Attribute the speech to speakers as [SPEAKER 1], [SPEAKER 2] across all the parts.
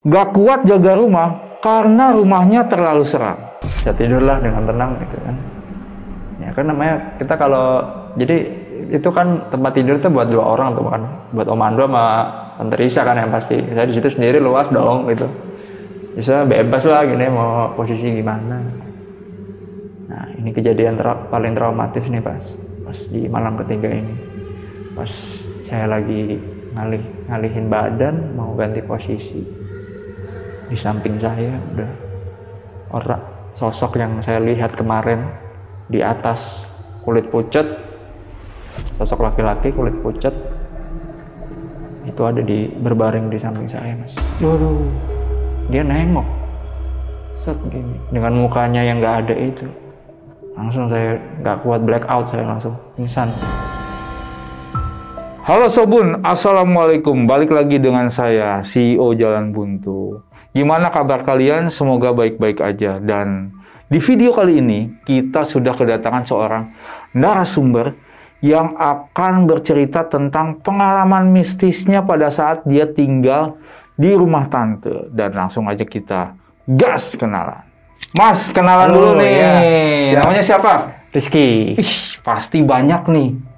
[SPEAKER 1] Gak kuat jaga rumah karena rumahnya terlalu seram. Saya tidurlah dengan tenang gitu kan. Ya kan namanya kita kalau jadi itu kan tempat tidur itu buat 2 orang tuh kan, buat Om Ando sama Tante Risa kan yang pasti. Saya di situ sendiri luas dong gitu. Bisa bebas lah gini mau posisi gimana. Nah ini kejadian paling traumatis nih pas di malam ketiga ini. Pas saya lagi ngalihin badan mau ganti posisi, di samping saya udah orang sosok yang saya lihat kemarin di atas kulit pucat, sosok laki-laki kulit pucat itu ada berbaring di samping saya, Mas. Waduh, dia nengok set gini dengan mukanya yang nggak ada itu, langsung saya nggak kuat, blackout, saya langsung pingsan. Halo Sobun, Assalamualaikum. Balik lagi dengan saya, CEO Jalan Buntu. Gimana kabar kalian? Semoga baik-baik aja. Dan di video kali ini, kita sudah kedatangan seorang narasumber yang akan bercerita tentang pengalaman mistisnya pada saat dia tinggal di rumah tante. Dan langsung aja kita gas kenalan. Mas, kenalan dulu nih. Ya. Namanya siapa? Rizky. Ih, pasti banyak nih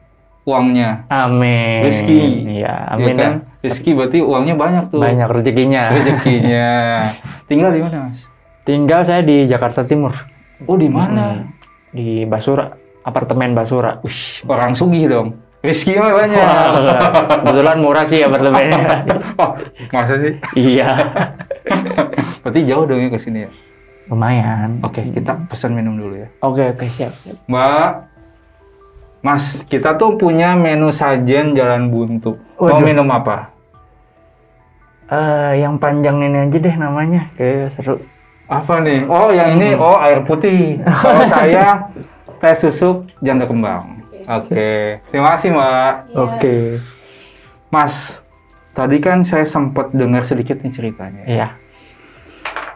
[SPEAKER 1] uangnya. Amin. Rizky. Iya, amin. Ya kan? Rizky berarti uangnya banyak tuh. Banyak rezekinya. Rezekinya. Tinggal di mana, Mas? Tinggal saya di Jakarta Timur. Oh, di mana? Di Basura, apartemen Basura. Wih, orang sugih dong. Rizky mah banyak. Kebetulan murah sih apartemennya. Oh, masa sih? Iya. Berarti jauh dong ya ke sini ya? Lumayan. Oke, kita pesan minum dulu ya. Oke, siap. Mbak, Mas, kita tuh punya menu sajian Jalan Buntu. Mau minum apa? Yang panjang ini aja deh namanya, kayak seru. Apa nih? Oh, yang ini, air putih. Kalau saya teh susu janda kembang. Oke. Terima kasih, Mbak. Oke. Mas, tadi kan saya sempat dengar sedikit nih ceritanya. Iya.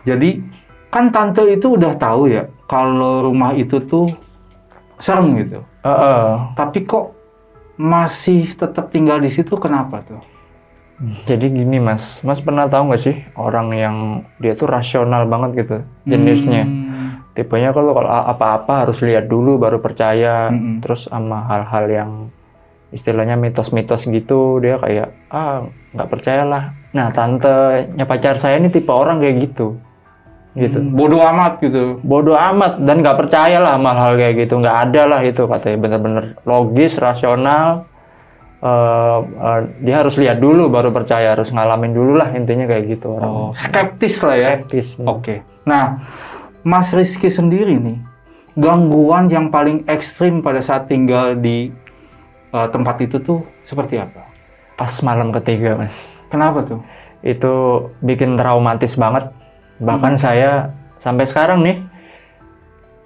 [SPEAKER 1] Jadi, kan tante itu udah tahu ya, kalau rumah itu tuh serem gitu. Tapi kok masih tetap tinggal di situ, kenapa tuh? Jadi gini, Mas pernah tahu nggak sih orang yang dia tuh rasional banget gitu jenisnya. Tipenya kalau apa-apa harus lihat dulu baru percaya. Terus sama hal-hal yang istilahnya mitos-mitos gitu dia kayak nggak percayalah. Nah, tantenya pacar saya ini tipe orang kayak gitu. Bodoh amat gitu. Bodoh amat dan nggak percaya lah sama hal kayak gitu, nggak ada lah itu katanya, bener-bener logis, rasional. Dia harus lihat dulu baru percaya, harus ngalamin dulu lah intinya kayak gitu. Skeptis lah ya. Skeptis. Oke. Nah, Mas Rizky sendiri nih, gangguan yang paling ekstrim pada saat tinggal di tempat itu tuh seperti apa? Pas malam ketiga, Mas. Kenapa tuh? Itu bikin traumatis banget. Bahkan saya sampai sekarang nih,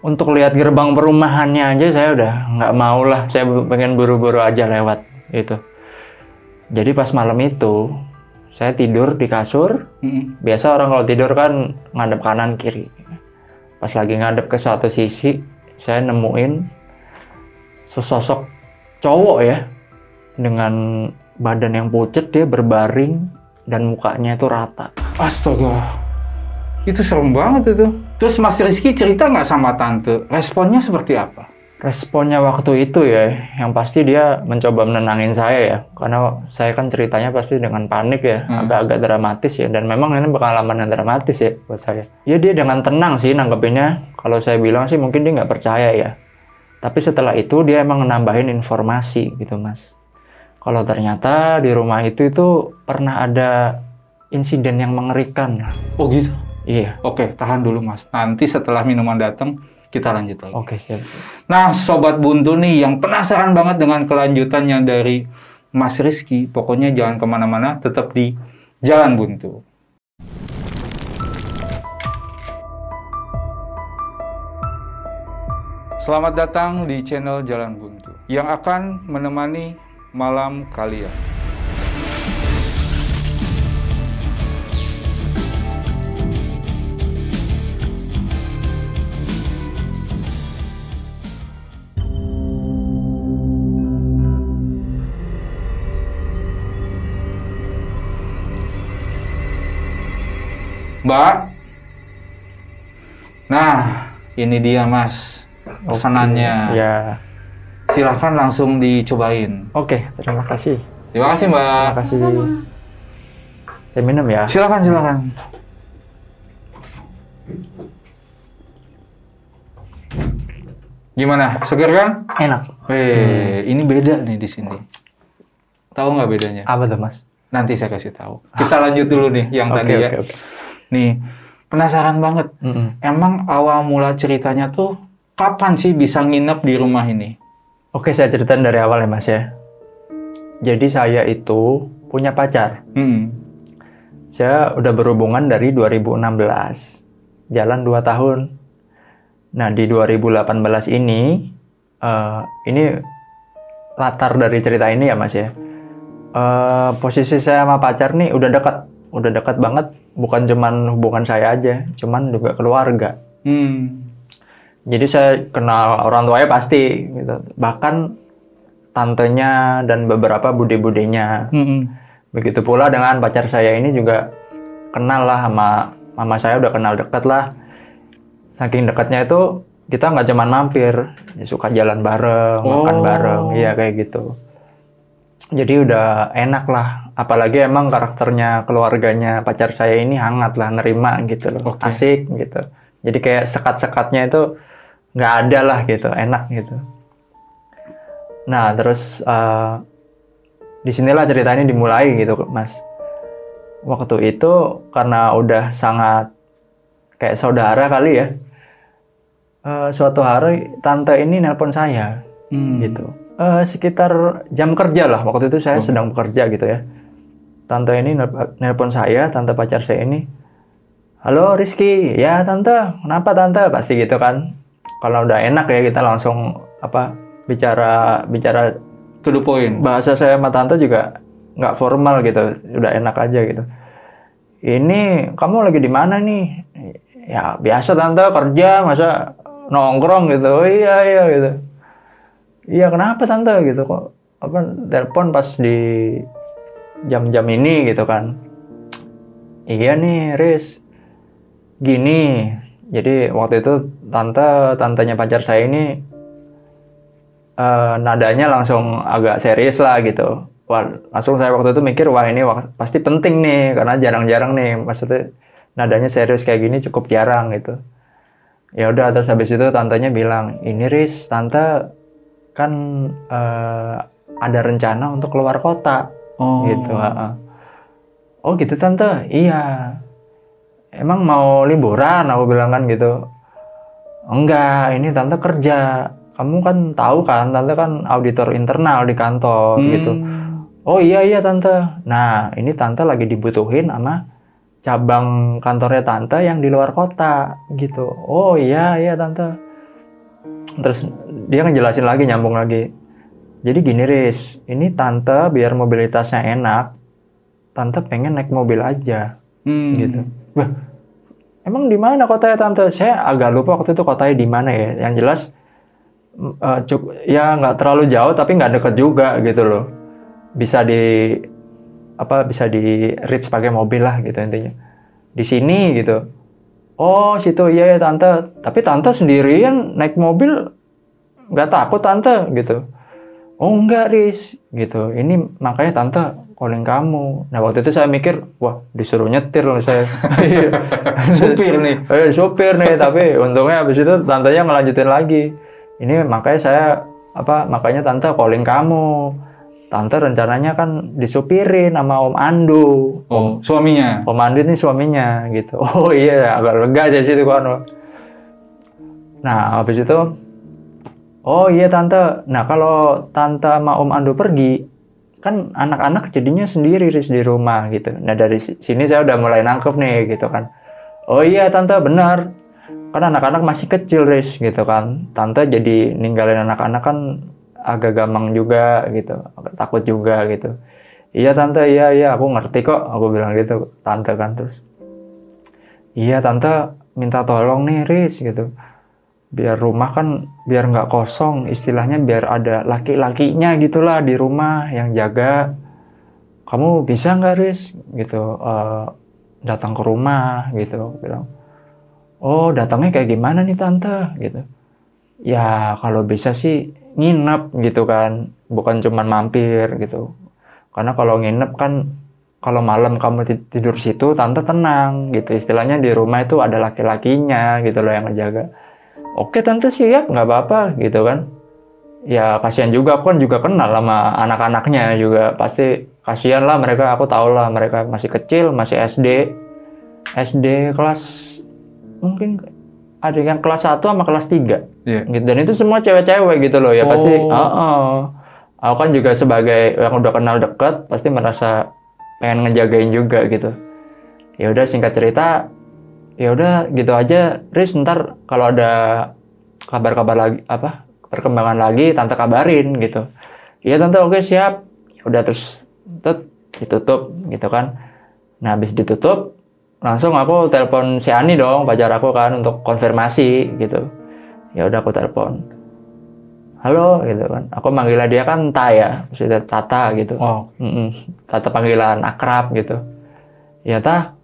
[SPEAKER 1] untuk lihat gerbang perumahannya aja saya udah nggak mau lah. Saya pengen buru-buru aja lewat itu. Jadi pas malam itu, saya tidur di kasur. Biasa orang kalau tidur kan ngadep kanan kiri. Pas lagi ngadep ke satu sisi, saya nemuin sesosok cowok ya, dengan badan yang pucet, dia berbaring dan mukanya itu rata. Astaga. Itu serem banget itu. Terus Mas Rizky cerita nggak sama tante? Responnya seperti apa? Responnya waktu itu ya, yang pasti dia mencoba menenangin saya ya. Karena saya kan ceritanya pasti dengan panik ya, agak-agak dramatis ya. Dan memang ini pengalaman yang dramatis ya buat saya. Ya dia dengan tenang sih nanggepinnya. Kalau saya bilang sih mungkin dia nggak percaya ya. Tapi setelah itu dia emang nambahin informasi gitu, Mas. Kalau ternyata di rumah itu pernah ada insiden yang mengerikan. Oh gitu? Iya. Oke, tahan dulu, Mas. Nanti setelah minuman datang, kita lanjut lagi. Oke, siap. Nah, Sobat Buntu nih yang penasaran banget dengan kelanjutannya dari Mas Rizky, pokoknya jangan kemana-mana, tetap di Jalan Buntu. Selamat datang di channel Jalan Buntu, yang akan menemani malam kalian. Mbak. Nah, ini dia Mas pesanannya.
[SPEAKER 2] Ya.
[SPEAKER 1] Silahkan langsung dicobain.
[SPEAKER 2] Oke, terima kasih.
[SPEAKER 1] Terima kasih Mbak.
[SPEAKER 2] Terima kasih. Saya minum ya.
[SPEAKER 1] Silakan. Gimana? Seger kan?
[SPEAKER 2] Enak.
[SPEAKER 1] Ini beda nih di sini. Tahu nggak bedanya?
[SPEAKER 2] Apa tuh Mas?
[SPEAKER 1] Nanti saya kasih tahu. Kita lanjut dulu nih yang tadi ya.
[SPEAKER 2] Oke.
[SPEAKER 1] Nih, penasaran banget. Emang awal mula ceritanya tuh kapan sih bisa nginep di rumah ini?
[SPEAKER 2] Oke, saya ceritain dari awal ya Mas ya. Jadi saya itu punya pacar. Saya udah berhubungan dari 2016. Jalan 2 tahun. Nah, di 2018 ini latar dari cerita ini ya Mas ya. Posisi saya sama pacar nih udah dekat banget. Bukan cuman hubungan saya aja, cuman juga keluarga. Jadi saya kenal orang tuanya pasti, gitu. Bahkan tantenya dan beberapa bude-budenya. Begitu pula dengan pacar saya ini juga kenal lah sama mama saya, udah kenal dekat lah. Saking dekatnya itu kita nggak cuma mampir, ya suka jalan bareng, makan bareng, iya kayak gitu. Jadi udah enak lah, apalagi emang karakternya keluarganya pacar saya ini hangat lah, nerima gitu loh, asik gitu. Jadi kayak sekat-sekatnya itu nggak ada lah gitu, enak gitu. Nah terus disinilah cerita ini dimulai gitu Mas. Waktu itu karena udah sangat kayak saudara kali ya. Suatu hari tante ini nelpon saya gitu. Sekitar jam kerja lah, waktu itu saya sedang bekerja gitu ya. Tante ini nelpon saya, tante pacar saya ini. Halo Rizky, ya tante, kenapa tante? Pasti gitu kan. Kalau udah enak ya kita langsung bicara
[SPEAKER 1] to the point.
[SPEAKER 2] Bahasa saya sama tante juga nggak formal gitu, udah enak aja gitu. Ini kamu lagi di mana nih? Ya biasa tante, kerja, masa nongkrong gitu. Oh, iya gitu. Iya kenapa tante gitu kok telepon pas di jam-jam ini gitu kan. Iya nih Riz, gini, jadi waktu itu tantenya pacar saya ini nadanya langsung agak serius lah gitu. Wah, langsung saya waktu itu mikir, wah ini pasti penting nih, karena jarang-jarang nih, maksudnya nadanya serius kayak gini cukup jarang gitu. Ya udah, terus habis itu tantenya bilang, ini Riz, tante kan ada rencana untuk keluar kota, gitu. Oh gitu tante, iya. Emang mau liburan? Aku bilang kan gitu. Enggak, ini tante kerja. Kamu kan tahu kan, tante kan auditor internal di kantor gitu. Oh iya tante. Nah ini tante lagi dibutuhin sama cabang kantornya tante yang di luar kota gitu. Oh iya tante. Terus dia ngejelasin lagi, nyambung lagi. Jadi gini Riz, ini tante biar mobilitasnya enak, tante pengen naik mobil aja gitu. Wah, emang di mana kotanya tante? Saya agak lupa waktu itu kotanya di mana ya. Yang jelas ya nggak terlalu jauh tapi nggak deket juga gitu loh. Bisa di reach pakai mobil lah gitu intinya. Di sini gitu. Oh situ iya ya tante. Tapi tante sendirian naik mobil nggak takut tante gitu. Oh enggak Riz gitu. Ini makanya tante calling kamu. Nah waktu itu saya mikir, wah disuruh nyetir loh saya. Supir nih. Supir nih. Tapi untungnya habis itu tantenya ngelanjutin lagi. Ini makanya makanya tante calling kamu. Tante rencananya kan disupirin sama Om Andu.
[SPEAKER 1] Suaminya?
[SPEAKER 2] Om Andu ini suaminya gitu. Oh iya, agak lega sih situ kan. Nah, habis itu, oh iya tante. Nah, kalau tante sama Om Andu pergi, kan anak-anak jadinya sendiri di rumah gitu. Nah, dari sini saya udah mulai nangkep nih gitu kan. Oh iya tante, benar. Kan anak-anak masih kecil Riz gitu kan. Tante jadi ninggalin anak-anak kan agak gampang juga gitu, agak takut juga gitu. Iya tante, iya aku ngerti kok, aku bilang gitu tante kan. Terus iya tante minta tolong nih Riz gitu, biar rumah kan biar nggak kosong, istilahnya biar ada laki-lakinya gitulah di rumah yang jaga. Kamu bisa nggak Riz gitu, datang ke rumah gitu. Aku bilang, oh datangnya kayak gimana nih tante gitu. Ya kalau bisa sih nginep gitu kan, bukan cuman mampir gitu. Karena kalau nginep kan, kalau malam kamu tidur situ, tante tenang gitu. Istilahnya di rumah itu ada laki-lakinya gitu loh yang ngejaga. Oke tante siap, nggak apa-apa gitu kan. Ya kasihan juga, aku kan juga kenal sama anak-anaknya juga. Pasti kasihan lah mereka, aku tahu lah mereka masih kecil, masih SD. SD kelas, mungkin ada yang kelas 1 sama kelas 3.
[SPEAKER 1] Yeah.
[SPEAKER 2] Gitu. Dan itu semua cewek-cewek gitu loh. Ya pasti, aku kan juga sebagai yang udah kenal deket, pasti merasa pengen ngejagain juga gitu. Ya udah singkat cerita, ya udah gitu aja, Riz, ntar kalau ada kabar-kabar lagi, perkembangan lagi, tante kabarin gitu. Iya tante, oke siap. Ya udah terus ditutup gitu kan. Nah habis ditutup, langsung aku telepon si Ani dong, pacar aku kan, untuk konfirmasi gitu. Ya udah aku telepon, halo gitu kan. Aku manggilnya dia kan maksudnya Tata gitu. Tata panggilan akrab gitu. Ya Tah,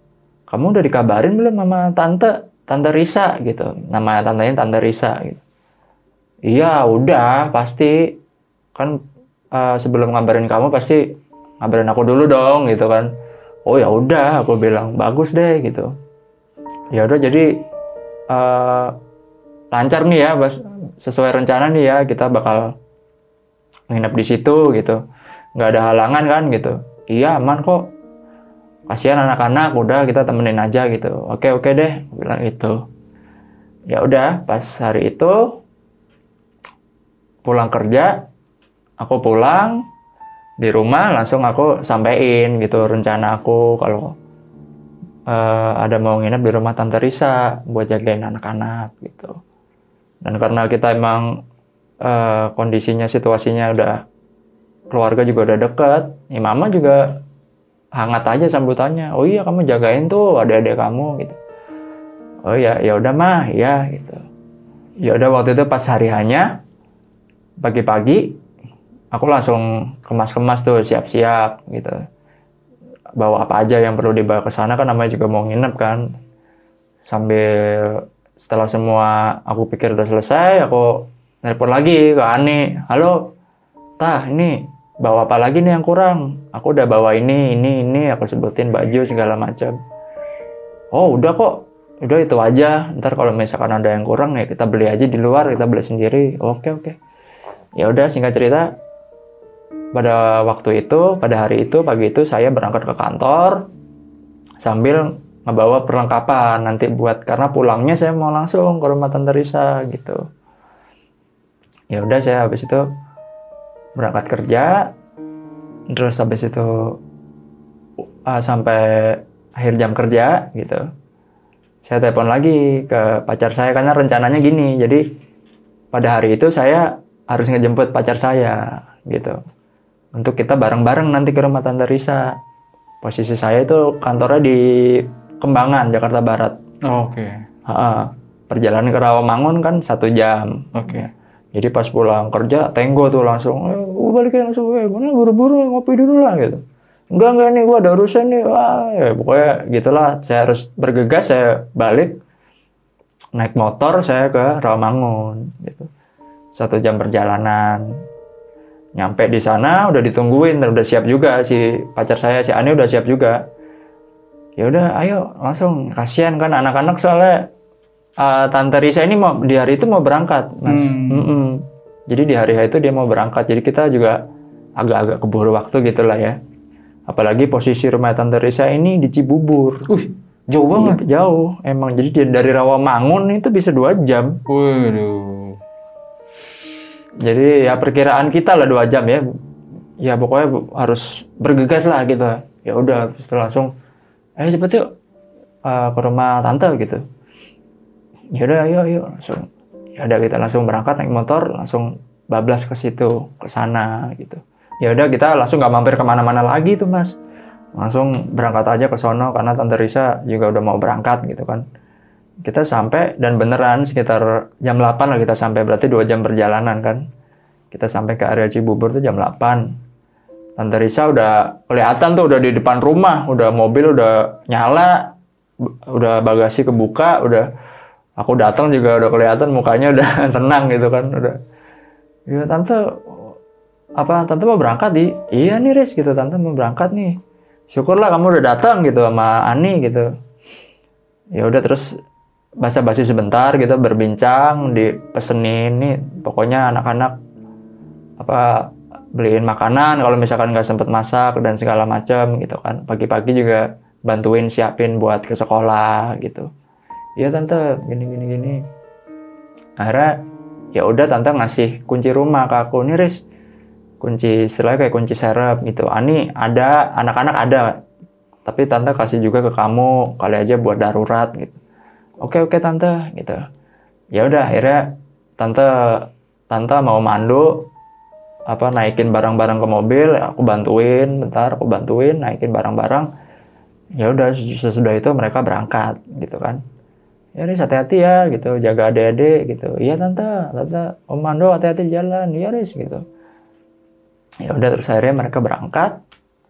[SPEAKER 2] kamu udah dikabarin belum sama Tante Risa gitu. Nama tantenya Tante Risa gitu. Iya udah pasti kan, sebelum ngabarin kamu pasti ngabarin aku dulu dong gitu kan. Oh ya udah, aku bilang bagus deh gitu. Ya udah jadi lancar nih ya, sesuai rencana nih ya, kita bakal nginep di situ gitu. Nggak ada halangan kan gitu. Iya aman kok. Kasihan anak-anak, udah kita temenin aja gitu. Oke deh, aku bilang gitu. Ya udah, pas hari itu pulang kerja, aku pulang di rumah langsung aku sampein gitu rencana aku kalau ada mau nginep di rumah Tante Risa buat jagain anak-anak gitu. Dan karena kita emang kondisinya, situasinya udah, keluarga juga udah deket, ya mama juga hangat aja sambutannya. Oh iya kamu jagain tuh adik-adik kamu gitu. Oh ya, ya udah mah, ya gitu. Ya udah waktu itu pas hari hanya pagi-pagi aku langsung kemas-kemas tuh, siap-siap gitu. Bawa apa aja yang perlu dibawa ke sana kan, namanya juga mau nginep kan. Sambil setelah semua aku pikir udah selesai, aku nelpon lagi ke Ani. Halo, Tah, ini bawa apa lagi nih yang kurang? Aku udah bawa ini, aku sebutin baju segala macam. Oh, udah kok. Udah itu aja. Ntar kalau misalkan ada yang kurang ya kita beli aja di luar, kita beli sendiri. Oke. Ya udah, singkat cerita, pada waktu itu, pada hari itu, pagi itu saya berangkat ke kantor sambil ngebawa perlengkapan nanti karena pulangnya saya mau langsung ke rumah Tante Risa gitu. Ya udah, saya habis itu berangkat kerja, terus habis itu sampai akhir jam kerja gitu, saya telepon lagi ke pacar saya karena rencananya gini. Jadi pada hari itu saya harus ngejemput pacar saya gitu, untuk kita bareng-bareng nanti ke rumah Tante Risa. Posisi saya itu kantornya di Kembangan, Jakarta Barat.
[SPEAKER 1] Oke.
[SPEAKER 2] Perjalanan ke Rawamangun kan 1 jam.
[SPEAKER 1] Oke.
[SPEAKER 2] Jadi pas pulang kerja, tenggo tuh langsung, balikin langsung, mana buru-buru ngopi dulu lah gitu. Enggak nih, gua ada urusan nih. Wah, ya pokoknya gitulah. Saya harus bergegas, saya balik naik motor saya ke Rawamangun gitu. 1 jam perjalanan. Nyampe di sana udah ditungguin dan udah siap juga si pacar saya, si Ani udah siap juga. Ya udah, ayo langsung. Kasihan kan anak-anak soalnya Tante Risa ini di hari itu mau berangkat, Mas. Jadi di hari itu dia mau berangkat. Jadi kita juga agak-agak keburu waktu gitulah ya. Apalagi posisi rumah Tante Risa ini di Cibubur.
[SPEAKER 1] Jauh banget.
[SPEAKER 2] Jauh, emang. Jadi dari Rawamangun itu bisa 2 jam.
[SPEAKER 1] Waduh.
[SPEAKER 2] Jadi ya perkiraan kita lah 2 jam ya. Ya pokoknya harus bergegas lah gitu. Ya udah, setelah langsung, cepet yuk ke rumah tante gitu. Ya udah, ayo langsung. Ya udah, kita langsung berangkat naik motor, langsung bablas ke situ, ke sana gitu. Ya udah, kita langsung nggak mampir kemana-mana lagi tuh, Mas. Langsung berangkat aja ke sono karena Tante Risa juga udah mau berangkat gitu kan. Kita sampai, dan beneran sekitar jam 8 lah kita sampai, berarti 2 jam perjalanan kan. Kita sampai ke area Cibubur tuh jam 8. Tante Risa udah kelihatan tuh udah di depan rumah, udah mobil udah nyala, udah bagasi kebuka, udah aku datang juga udah kelihatan mukanya udah tenang gitu kan, udah. Ya tante tante mau berangkat iya nih Riz gitu, tante mau berangkat nih. Syukurlah kamu udah datang gitu sama Ani gitu. Ya udah terus basa-basi sebentar gitu, berbincang, dipesenin nih pokoknya anak-anak beliin makanan kalau misalkan nggak sempet masak dan segala macam gitu kan. Pagi-pagi juga bantuin siapin buat ke sekolah gitu. Iya tante gini. Akhirnya ya udah tante ngasih kunci rumah ke aku nih Riz, kunci istilahnya kayak kunci serep gitu. Ani ada, anak-anak ada, tapi tante kasih juga ke kamu kali aja buat darurat gitu. Oke tante gitu. Ya udah akhirnya tante mau mandu naikin barang-barang ke mobil, aku bantuin naikin barang-barang. Ya udah sesudah itu mereka berangkat gitu kan. Ya Riz hati-hati ya gitu, jaga adik-adik gitu. Iya tante Om Mando hati-hati jalan, iya Riz gitu. Ya udah terus akhirnya mereka berangkat,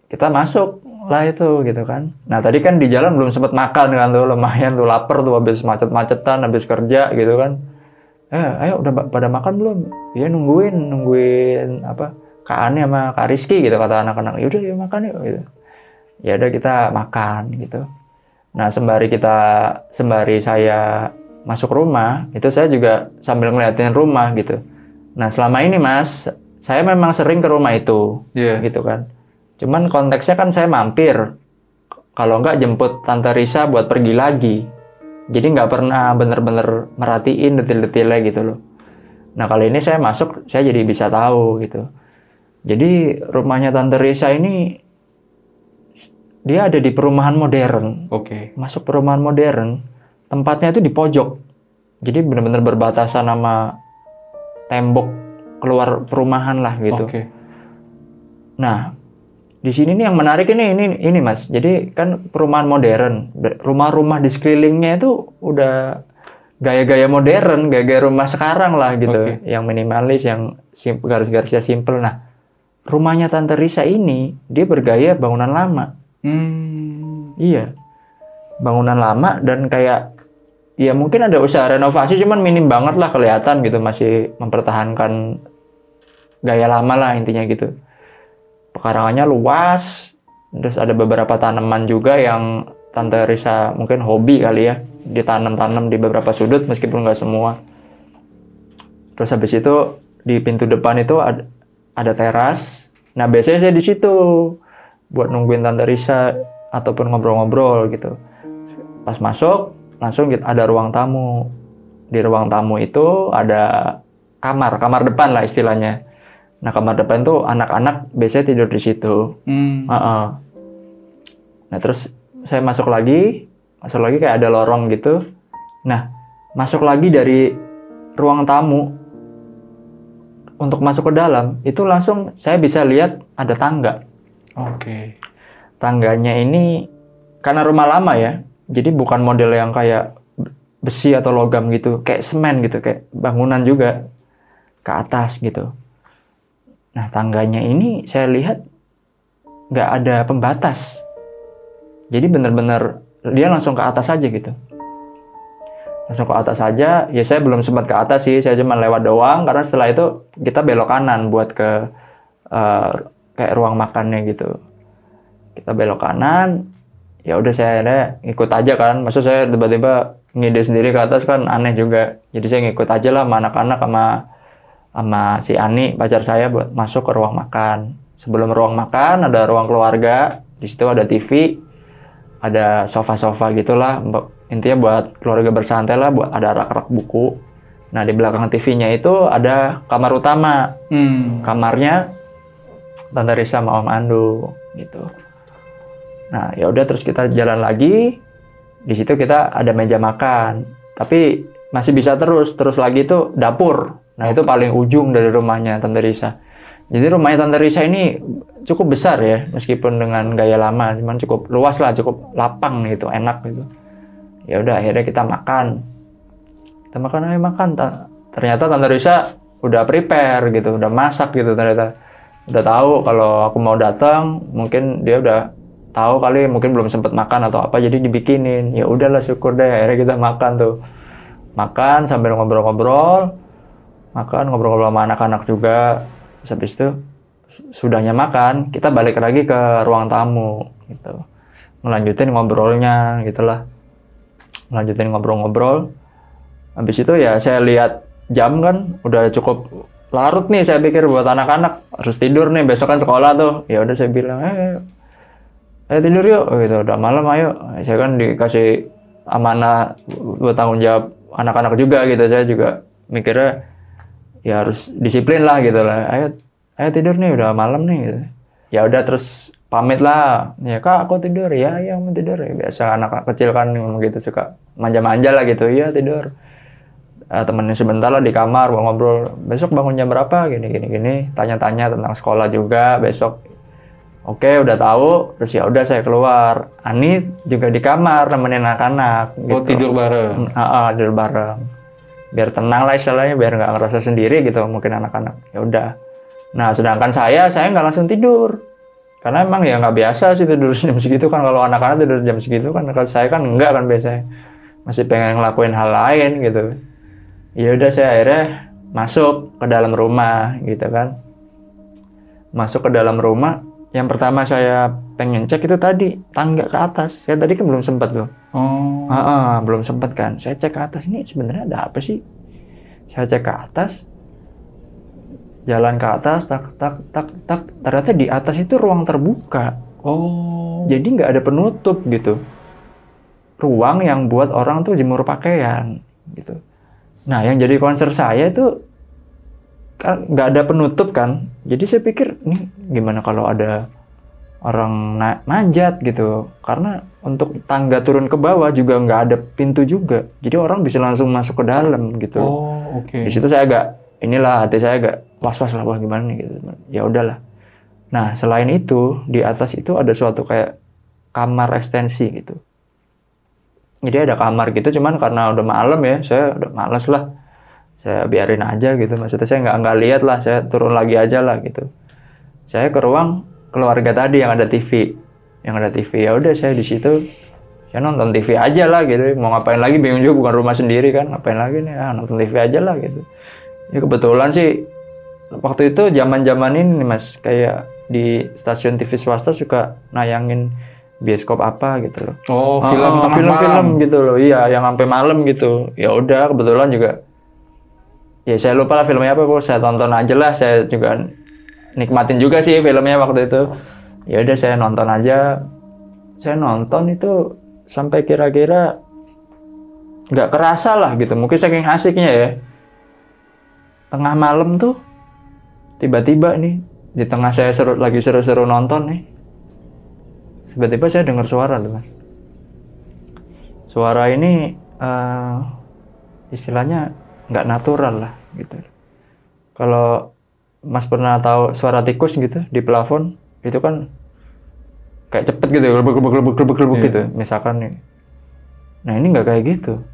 [SPEAKER 2] kita masuk lah itu gitu kan. Nah tadi kan di jalan belum sempat makan kan tuh, lumayan tuh lapar tuh habis macet-macetan, habis kerja gitu kan. Ayo udah pada makan belum? Ya nungguin Kak Ani sama Kak Rizky gitu kata anak-anak. Yaudah ya makan yuk gitu. Ya udah kita makan gitu. Nah sembari saya masuk rumah, itu saya juga sambil ngeliatin rumah gitu. Nah selama ini Mas, saya memang sering ke rumah itu, gitu kan. Cuman konteksnya kan saya mampir, kalau nggak jemput Tante Risa buat pergi lagi. Jadi nggak pernah bener-bener merhatiin detail-detailnya gitu loh. Nah kali ini saya masuk, saya jadi bisa tahu gitu. Jadi rumahnya Tante Risa ini, dia ada di perumahan modern. Masuk perumahan modern, tempatnya itu di pojok. Jadi bener-bener berbatasan sama tembok keluar perumahan lah gitu. Nah, di sini nih yang menarik ini Mas. Jadi kan perumahan modern, rumah-rumah di sekelilingnya itu udah gaya-gaya modern, gaya-gaya rumah sekarang lah gitu, yang minimalis, yang garis-garisnya simple. Nah, rumahnya Tante Risa ini dia bergaya bangunan lama. Iya, bangunan lama dan kayak ya mungkin ada usaha renovasi, cuman minim banget lah kelihatan gitu, masih mempertahankan gaya lama lah intinya gitu. Pekarangannya luas, terus ada beberapa tanaman juga yang Tante Risa mungkin hobi kali ya, ditanam-tanam di beberapa sudut meskipun nggak semua. Terus habis itu di pintu depan itu ada teras. Nah biasanya saya di situ buat nungguin Tante Risa ataupun ngobrol-ngobrol gitu. Pas masuk langsung ada ruang tamu. Di ruang tamu itu ada kamar depan lah istilahnya. Nah kamar depan tuh anak-anak biasanya tidur di situ. Nah terus saya masuk lagi kayak ada lorong gitu. Nah masuk lagi dari ruang tamu untuk masuk ke dalam itu langsung saya bisa lihat ada tangga. Tangganya ini karena rumah lama ya, jadi bukan model yang kayak besi atau logam gitu, kayak semen gitu, kayak bangunan juga ke atas gitu. Nah tangganya ini saya lihat nggak ada pembatas, jadi bener-bener dia langsung ke atas aja gitu. Langsung ke atas aja, ya saya belum sempat ke atas sih, saya cuma lewat doang, karena setelah itu kita belok kanan buat ke kayak ruang makannya gitu. Kita belok kanan, ya udah saya ngikut aja kan, maksud saya tiba-tiba ngide sendiri ke atas kan aneh juga, jadi saya ngikut aja lah sama anak-anak sama si Ani pacar saya buat masuk ke ruang makan. Sebelum ruang makan ada ruang keluarga, di situ ada TV, ada sofa-sofa gitulah, intinya buat keluarga bersantai lah, buat ada rak-rak buku. Nah di belakang TV-nya itu ada kamar utama, kamarnya Tante Risa sama Om Ando gitu. Nah ya udah terus kita jalan lagi, di situ kita ada meja makan, tapi masih bisa terus lagi itu dapur. Nah itu paling ujung dari rumahnya Tante Risa. Jadi rumahnya Tante Risa ini cukup besar ya, meskipun dengan gaya lama, cuman cukup luas lah, cukup lapang gitu, enak gitu. Ya udah akhirnya kita makan. Ternyata Tante Risa udah prepare gitu, udah masak gitu ternyata. udah tahu kalau aku mau datang, mungkin dia udah tahu kali, mungkin belum sempet makan atau apa, jadi dibikinin. Ya udahlah, syukur deh, akhirnya kita makan tuh. Makan sambil ngobrol-ngobrol, ngobrol sama anak-anak juga. Terus habis itu sudahnya makan, kita balik lagi ke ruang tamu gitu. Ngelanjutin ngobrolnya gitulah. Lanjutin ngobrol-ngobrol. Habis itu ya saya lihat jam kan udah cukup larut nih, saya pikir buat anak-anak harus tidur nih, besok kan sekolah tuh. Ya udah saya bilang, ayo tidur yuk gitu, udah malam ayo. Saya kan dikasih amanah buat tanggung jawab anak-anak juga gitu. Saya juga mikirnya ya harus disiplin lah gitu lah. Ayo tidur nih, udah malam nih gitu. Ya udah terus pamit lah. Ya kak, aku tidur. Ya mau tidur. Ya, biasa anak kecil kan gitu suka manja-manja lah gitu. Iya tidur. Temenin sebentar lah di kamar, mau ngobrol. Besok bangun jam berapa? Gini. Tanya-tanya tentang sekolah juga besok. Oke, udah tahu. Terus ya udah saya keluar. Ani juga di kamar nemenin anak-anak.
[SPEAKER 1] Oh, gitu. Tidur bareng.
[SPEAKER 2] Tidur bareng. Biar tenang lah istilahnya, biar nggak ngerasa sendiri gitu mungkin anak-anak. Ya udah. Nah, sedangkan saya nggak langsung tidur. Karena emang ya nggak biasa sih tidur jam segitu kan. Kalau anak-anak tidur jam segitu kan, kalau saya kan enggak kan biasanya. Masih pengen ngelakuin hal lain gitu. Ya udah saya akhirnya masuk ke dalam rumah gitu kan. Masuk ke dalam rumah, yang pertama saya pengen cek itu tadi tangga ke atas. Saya tadi kan belum sempat tuh.
[SPEAKER 1] Oh.
[SPEAKER 2] Belum sempat kan. Saya cek ke atas, ini sebenarnya ada apa sih? Saya cek ke atas. Jalan ke atas, tak. Ternyata di atas itu ruang terbuka.
[SPEAKER 1] Oh.
[SPEAKER 2] Jadi nggak ada penutup gitu. Ruang yang buat orang tuh jemur pakaian gitu. Nah, yang jadi concern saya itu kan nggak ada penutup kan. Jadi saya pikir, nih gimana kalau ada orang manjat gitu. Karena untuk tangga turun ke bawah juga nggak ada pintu juga. Jadi orang bisa langsung masuk ke dalam gitu.
[SPEAKER 1] Oh, oke.
[SPEAKER 2] Di situ saya hati saya agak was-was lah, wah gimana nih gitu. Ya udahlah. Nah, selain itu, di atas itu ada suatu kayak kamar ekstensi gitu. Jadi ada kamar gitu, cuman karena udah malam ya, saya udah malas lah. Saya biarin aja gitu. Maksudnya saya nggak lihat lah, saya turun lagi aja lah gitu. Saya ke ruang keluarga tadi yang ada TV. Ya udah saya di situ. Saya nonton TV aja lah gitu. Mau ngapain lagi, bingung juga, bukan rumah sendiri kan. Ngapain lagi nih, nonton TV aja lah gitu. Ya kebetulan sih waktu itu zaman-zaman ini Mas, kayak di stasiun TV swasta suka nayangin bioskop apa gitu loh.
[SPEAKER 1] Oh,
[SPEAKER 2] film-film gitu loh. Iya, yang sampai malam gitu. Ya udah, kebetulan juga. Ya saya lupa lah filmnya apa, saya tonton aja lah. Saya juga nikmatin juga sih filmnya waktu itu. Ya udah saya nonton aja. Saya nonton itu sampai kira-kira nggak kerasa lah gitu. Mungkin saking asiknya ya. Tengah malam tuh tiba-tiba nih di tengah saya lagi seru-seru nonton nih, tiba-tiba saya dengar suara tuh Mas. Suara ini istilahnya nggak natural lah gitu. Kalau Mas pernah tahu suara tikus gitu di plafon, itu kan kayak cepet gitu, gelebek gitu misalkan nih. Nah ini nggak kayak gitu.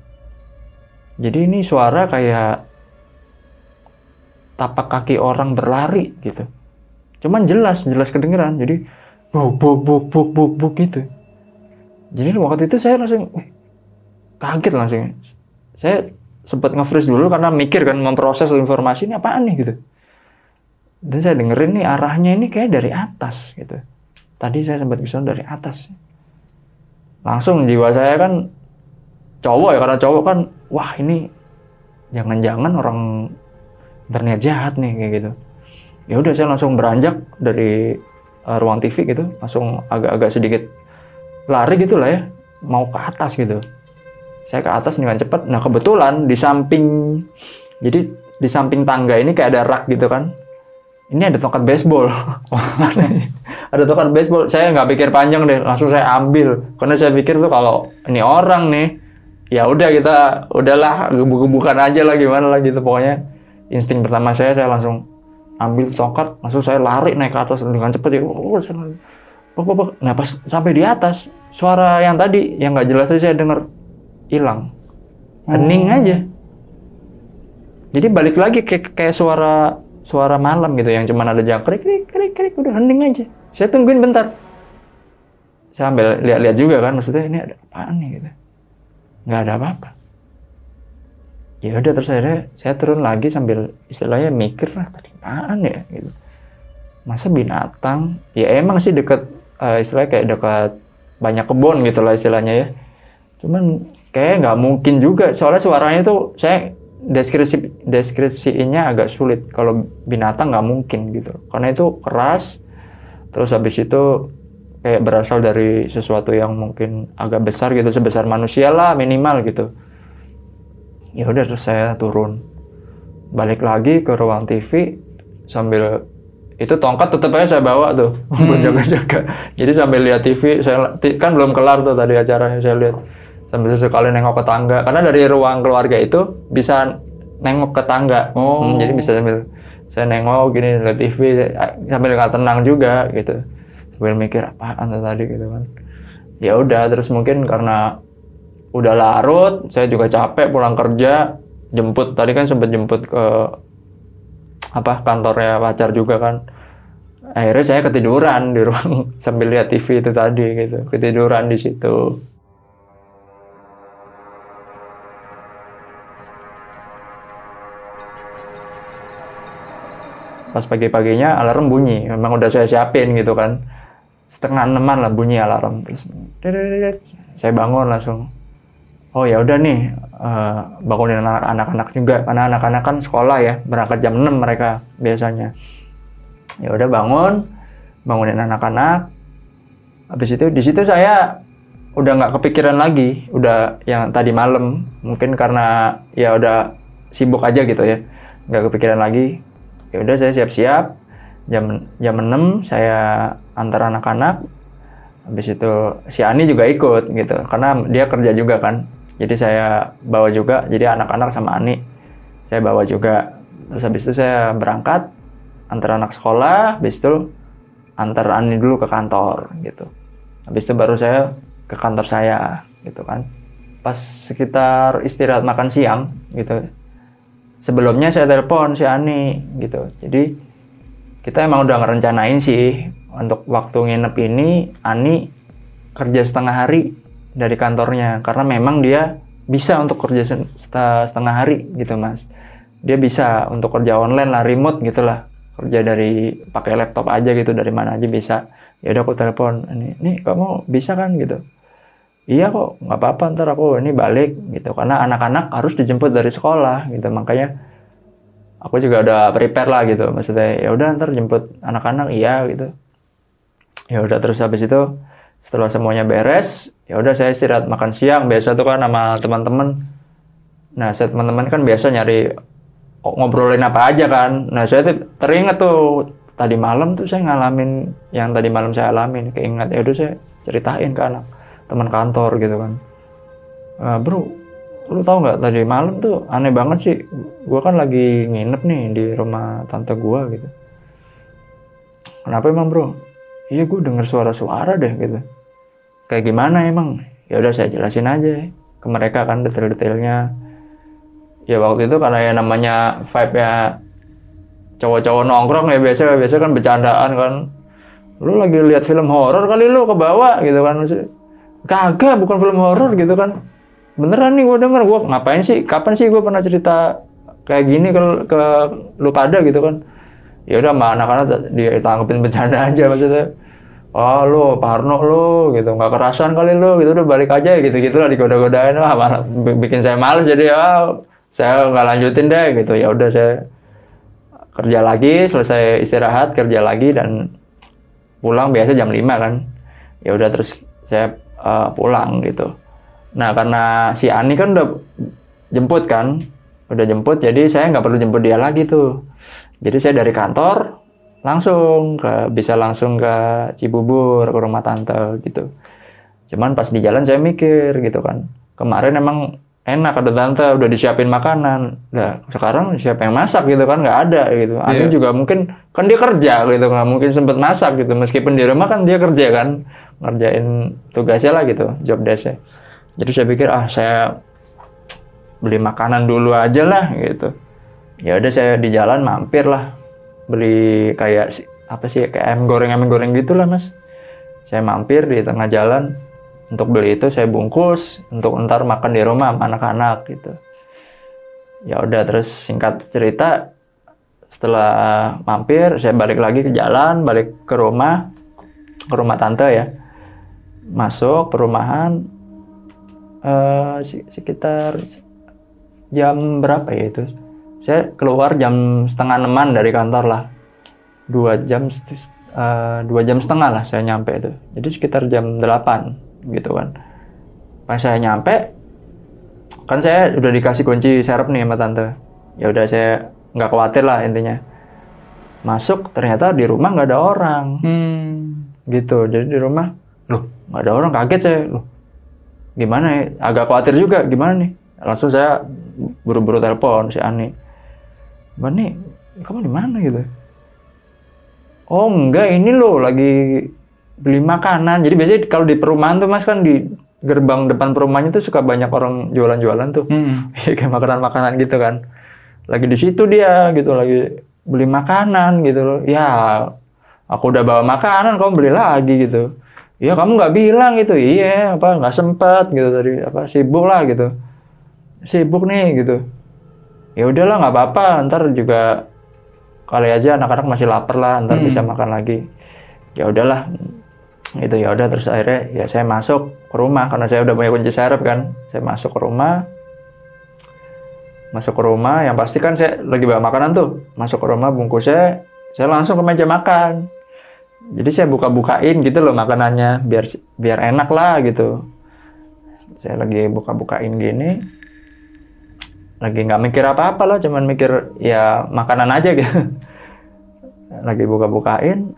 [SPEAKER 2] Jadi ini suara kayak tapak kaki orang berlari gitu. Cuman jelas kedengeran. Jadi buk gitu. Jadi waktu itu saya langsung kaget langsung. Saya sempat nge-freeze dulu karena mikir kan, memproses informasi ini apaan nih gitu. Dan saya dengerin nih arahnya ini kayak dari atas gitu. Tadi saya sempat bisa dari atas. Langsung jiwa saya kan cowok ya, karena cowok kan, wah ini jangan-jangan orang berniat jahat nih kayak gitu. Ya udah saya langsung beranjak dari ruang TV gitu, langsung agak-agak sedikit lari gitu lah ya, mau ke atas gitu. Saya ke atas dengan cepat. Nah kebetulan di samping tangga ini kayak ada rak gitu kan. Ini ada tongkat baseball. Ada tongkat baseball. Saya nggak pikir panjang deh, langsung saya ambil. Karena saya pikir tuh kalau ini orang nih, ya udah udahlah gebuk-gebukan aja lah, gimana lah gitu. Pokoknya insting pertama saya langsung ambil tongkat, langsung saya lari naik ke atas dengan cepat ya. Nah pas sampai di atas, suara yang tadi yang nggak jelas tadi saya dengar hilang, hening aja. Jadi balik lagi kayak suara suara malam gitu yang cuma ada jangkrik, krik, udah hening aja. Saya tungguin bentar. Saya ambil lihat-lihat juga kan, maksudnya ini ada apaan nih gitu. Nggak ada apa-apa. Ya udah terus akhirnya saya turun lagi sambil istilahnya mikir lah tadi apaan ya gitu. Masa binatang? Ya emang sih deket istilahnya kayak dekat banyak kebun gitu lah istilahnya ya. Cuman kayak nggak mungkin juga soalnya suaranya tuh saya deskripsinya agak sulit. Kalau binatang nggak mungkin gitu karena itu keras. Terus habis itu kayak berasal dari sesuatu yang mungkin agak besar gitu, sebesar manusia lah minimal gitu. Ya udah terus saya turun, balik lagi ke ruang TV sambil itu tongkat tetap aja saya bawa tuh buat jaga-jaga. Jadi sambil lihat TV, saya kan belum kelar tuh tadi acaranya, saya lihat sambil sesekali nengok ke tangga karena dari ruang keluarga itu bisa nengok ke tangga. Jadi bisa sambil saya nengok gini lihat TV sambil nggak tenang juga gitu. Sambil mikir apaan tuh tadi gitu kan. Ya udah terus mungkin karena udah larut, saya juga capek pulang kerja, jemput tadi kan sempat jemput ke kantornya pacar juga kan. Akhirnya saya ketiduran di ruang sambil lihat TV itu tadi gitu, ketiduran di situ. Pas pagi-paginya alarm bunyi, memang udah saya siapin gitu kan. 5:30 lah bunyi alarm, terus saya bangun langsung. Oh ya udah nih, bangunin anak-anak juga karena anak-anak kan sekolah ya, berangkat jam 6 mereka biasanya. Ya udah bangunin anak-anak. Habis itu di situ saya udah nggak kepikiran lagi, udah yang tadi malam mungkin karena ya udah sibuk aja gitu ya, nggak kepikiran lagi. Ya udah saya siap-siap jam 6 saya antar anak-anak. Habis itu si Ani juga ikut gitu karena dia kerja juga kan. Jadi saya bawa juga, jadi anak-anak sama Ani saya bawa juga. Terus habis itu saya berangkat, antar anak sekolah, habis itu antar Ani dulu ke kantor gitu. Habis itu baru saya ke kantor saya gitu kan. Pas sekitar istirahat makan siang gitu, sebelumnya saya telepon si Ani gitu. Jadi kita emang udah ngerencanain sih untuk waktu nginep ini Ani kerja setengah hari dari kantornya karena memang dia bisa untuk kerja setengah hari gitu mas. Dia bisa untuk kerja online lah, remote gitulah, kerja dari pakai laptop aja gitu, dari mana aja bisa. Ya udah aku telepon, ini kamu bisa kan gitu. Iya kok, nggak apa-apa, ntar aku ini balik gitu karena anak-anak harus dijemput dari sekolah gitu. Makanya aku juga udah prepare lah gitu, maksudnya ya udah ntar jemput anak-anak iya gitu. Ya udah terus habis itu setelah semuanya beres, ya udah saya istirahat makan siang. Biasa tuh kan sama teman-teman. Nah, saya teman-teman kan biasa nyari ngobrolin apa aja kan. Nah, saya teringat tuh tadi malam tuh saya ngalamin yang tadi malam saya alamin, keinget. Ya udah saya ceritain ke anak teman kantor gitu kan. Bro, lu tahu nggak tadi malam tuh aneh banget sih. Gua kan lagi nginep nih di rumah tante gua gitu. Kenapa emang bro? Iya gue denger suara-suara deh gitu. Kayak gimana emang? Ya udah saya jelasin aja ke mereka kan detail-detailnya. Ya waktu itu karena ya namanya vibe-nya cowok-cowok nongkrong ya biasa kan bercandaan kan. Lu lagi lihat film horor kali lu ke bawah gitu kan. Kagak, bukan film horor gitu kan. Beneran nih gue denger, gue ngapain sih? Kapan sih gue pernah cerita kayak gini ke lu pada gitu kan? Ya udah sama anak-anak dia tanggepin bercanda aja maksudnya. Oh lu parno lu gitu, nggak kerasan kali lu gitu, udah balik aja gitu-gitulah digoda-godain. Wah malah bikin saya males jadi saya nggak lanjutin deh gitu. Ya udah saya kerja lagi, selesai istirahat kerja lagi dan pulang biasa jam 5 kan. Ya udah terus saya pulang gitu. Nah karena si Ani kan udah jemput kan, udah jemput jadi saya nggak perlu jemput dia lagi tuh. Jadi saya dari kantor bisa langsung ke Cibubur ke rumah tante gitu. Cuman pas di jalan saya mikir gitu kan. Kemarin emang enak ada tante udah disiapin makanan. Nah, sekarang siapa yang masak gitu kan nggak ada gitu. Ani juga mungkin kan dia kerja gitu, nggak mungkin sempet masak gitu. Meskipun di rumah kan dia kerja kan, ngerjain tugasnya lah gitu, job desk-nya. Jadi saya pikir saya beli makanan dulu aja lah gitu. Ya udah saya di jalan mampir lah beli kayak kayak ayam goreng gitulah Mas. Saya mampir di tengah jalan untuk beli itu, saya bungkus untuk ntar makan di rumah sama anak-anak gitu. Ya udah, terus singkat cerita setelah mampir saya balik lagi ke jalan, balik ke rumah tante ya. Masuk perumahan sekitar jam berapa ya itu? Saya keluar jam 5:30 dari kantor lah. 2 jam setengah lah saya nyampe itu. Jadi sekitar jam 8 gitu kan. Pas saya nyampe, kan saya udah dikasih kunci serep nih sama tante. Ya udah, saya nggak khawatir lah intinya. Masuk, ternyata di rumah nggak ada orang. Gitu. Jadi di rumah, loh nggak ada orang, kaget saya. Loh gimana ya? Agak khawatir juga, gimana nih? Langsung saya buru-buru telepon si Ani. Mbak nih, kamu di mana gitu? Oh enggak, ini loh lagi beli makanan. Jadi biasanya kalau di perumahan tuh Mas, kan di gerbang depan perumahannya tuh suka banyak orang jualan-jualan tuh. Kayak makanan-makanan gitu kan. Lagi di situ dia gitu, lagi beli makanan gitu loh. Ya, aku udah bawa makanan, kamu beli lagi gitu. Ya kamu nggak bilang gitu. Iya, nggak sempat gitu tadi, sibuk lah gitu. Sibuk nih gitu. Ya udahlah, nggak apa-apa, ntar juga kali aja anak-anak masih lapar lah, ntar bisa makan lagi. Ya udahlah, itu ya udah. Terus akhirnya ya saya masuk ke rumah karena saya udah punya kunci serep kan. Saya masuk ke rumah, yang pasti kan saya lagi bawa makanan tuh. Masuk ke rumah, bungkusnya saya langsung ke meja makan. Jadi saya buka-bukain gitu loh makanannya, biar enak lah gitu. Saya lagi buka-bukain gini, lagi nggak mikir apa-apa lah, cuman mikir ya makanan aja gitu. Lagi buka-bukain,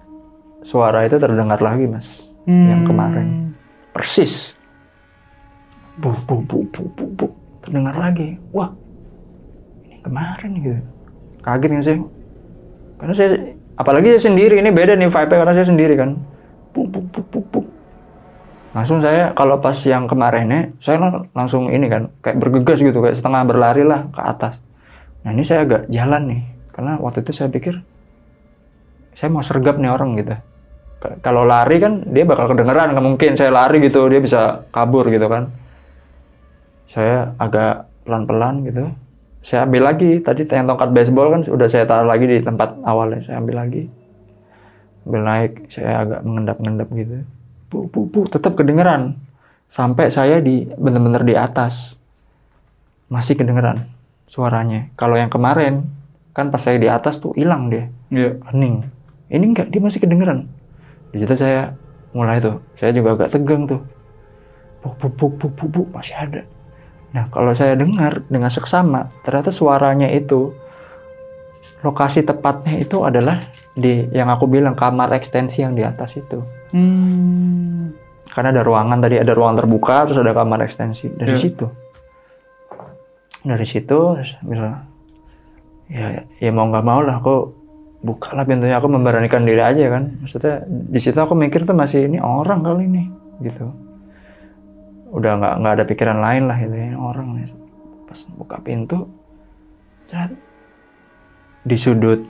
[SPEAKER 2] suara itu terdengar lagi Mas, yang kemarin. Persis. Bu, terdengar lagi. Wah, ini kemarin gitu. Kaget kan saya. Karena saya, apalagi saya sendiri, ini beda nih vibe-nya karena saya sendiri kan. Bu. Langsung saya, kalau pas yang kemarinnya, saya langsung ini kan, kayak bergegas gitu, kayak setengah berlari lah ke atas. Nah ini saya agak jalan nih, karena waktu itu saya pikir, saya mau sergap nih orang gitu. Kalau lari kan, dia bakal kedengeran, nggak mungkin saya lari gitu, dia bisa kabur gitu kan. Saya agak pelan-pelan gitu, saya ambil lagi, tadi yang tongkat baseball kan, udah saya taruh lagi di tempat awalnya, saya ambil lagi. Ambil naik, saya agak mengendap-endap gitu. Bu, tetap kedengeran. Sampai saya bener-bener di atas. Masih kedengeran suaranya. Kalau yang kemarin, kan pas saya di atas tuh hilang dia. Hening. Ini enggak, dia masih kedengeran. Di situ saya mulai tuh, saya juga agak tegang tuh. Bu, masih ada. Nah, kalau saya dengar dengan seksama, ternyata suaranya itu, lokasi tepatnya itu adalah yang aku bilang kamar ekstensi yang di atas itu. Karena ada ruangan tadi, ada ruang terbuka, terus ada kamar ekstensi. Dari situ terus bilang, ya mau nggak mau lah, aku buka lah pintunya, aku memberanikan diri aja kan. Maksudnya di situ aku mikir tuh masih ini orang kali ini, gitu. Udah nggak ada pikiran lain lah itu, ini orang nih. Pas buka pintu, di sudut,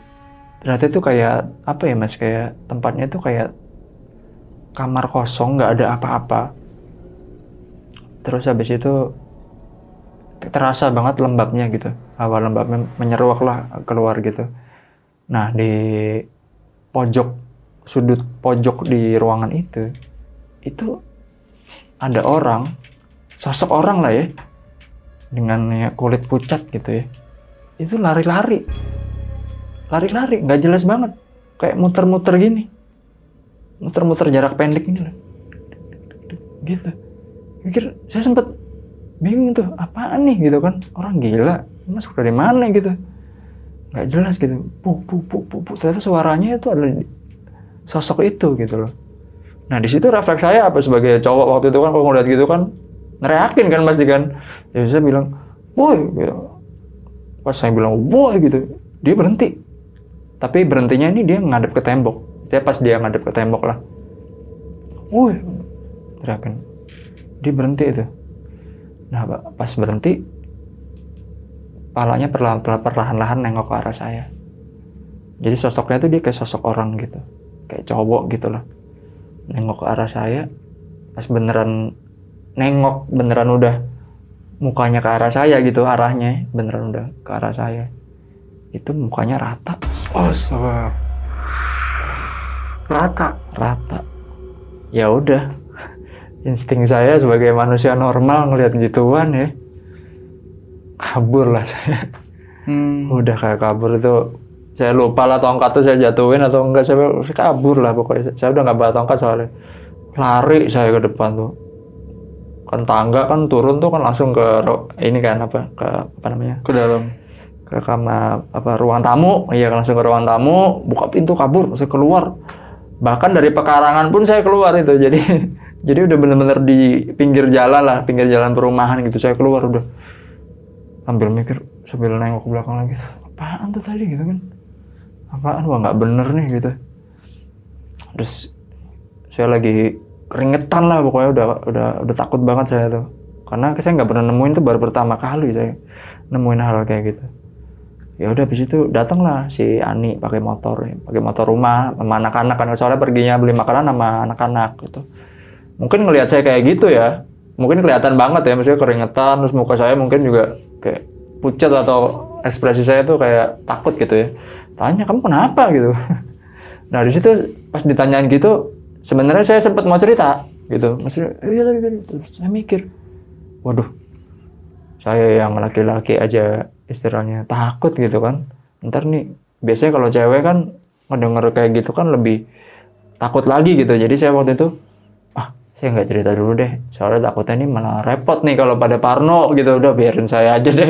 [SPEAKER 2] ternyata itu kayak apa ya Mas, kayak tempatnya tuh kayak kamar kosong, nggak ada apa-apa. Terus habis itu terasa banget lembabnya gitu, hawa lembabnya menyeruak lah keluar gitu. Nah di sudut pojok di ruangan itu ada orang, sosok orang lah ya, dengan kulit pucat gitu ya. Itu lari-lari, nggak jelas banget, kayak muter-muter gini. Muter-muter jarak pendek ini lah. Gitu. Pikir, saya sempet bingung tuh, apaan nih gitu kan. Orang gila, masuk dari mana gitu. Nggak jelas gitu. Bu. Ternyata suaranya itu adalah sosok itu gitu loh. Nah di situ refleks saya apa sebagai cowok waktu itu kan, kalau ngeliat gitu kan, ngereakin kan pasti kan. Ya saya bilang, boy gitu. Pas saya bilang, boy gitu, dia berhenti. Tapi berhentinya ini dia ngadep ke tembok. Setiap pas dia ngadep ke tembok lah, woi, teriakan. Dia berhenti itu. Nah pas berhenti, palanya perlahan-lahan nengok ke arah saya. Jadi sosoknya tuh dia kayak sosok orang gitu, kayak cowok gitu lah. Nengok ke arah saya, pas beneran nengok, beneran udah mukanya ke arah saya gitu, arahnya beneran udah ke arah saya. Itu mukanya rata.
[SPEAKER 1] Oh, sebab
[SPEAKER 2] Rata. Ya udah, insting saya sebagai manusia normal ngelihat gituan ya, kabur lah saya. Udah kayak kabur itu. Saya lupa lah tongkat tuh saya jatuhin atau enggak, saya kabur lah pokoknya. Saya udah nggak bawa tongkat soalnya. Lari saya ke depan tuh. Kan tangga kan turun tuh kan langsung ke ini kan apa namanya?
[SPEAKER 1] Ke dalam.
[SPEAKER 2] Ke kamar ruang tamu. Iya, langsung ke ruang tamu, buka pintu kabur, saya keluar. Bahkan dari pekarangan pun saya keluar itu. Jadi udah bener-bener di pinggir jalan lah, pinggir jalan perumahan gitu. Saya keluar udah sambil mikir, sambil nengok ke belakang lagi. Apaan tuh tadi gitu kan? Apaan, wah nggak bener nih gitu. Terus saya lagi keringetan lah pokoknya, udah takut banget saya tuh. Karena saya nggak pernah nemuin tuh, baru pertama kali saya nemuin hal kayak gitu. Ya udah, habis itu datanglah si Ani pakai motor rumah sama anak-anak kan, soalnya perginya beli makanan sama anak-anak gitu. Mungkin ngelihat saya kayak gitu ya, mungkin kelihatan banget ya, maksudnya keringetan, terus muka saya mungkin juga kayak pucat atau ekspresi saya tuh kayak takut gitu ya. Tanya, kamu kenapa gitu. Nah di situ pas ditanyain gitu, sebenarnya saya sempat mau cerita gitu. Maksudnya, iya tadi. Terus saya mikir, waduh, saya yang laki-laki aja istilahnya takut gitu kan. Ntar nih, biasanya kalau cewek kan ngedenger kayak gitu kan lebih takut lagi gitu. Jadi saya waktu itu, saya nggak cerita dulu deh. Soalnya takutnya nih malah repot nih kalau pada parno gitu. Udah biarin saya aja deh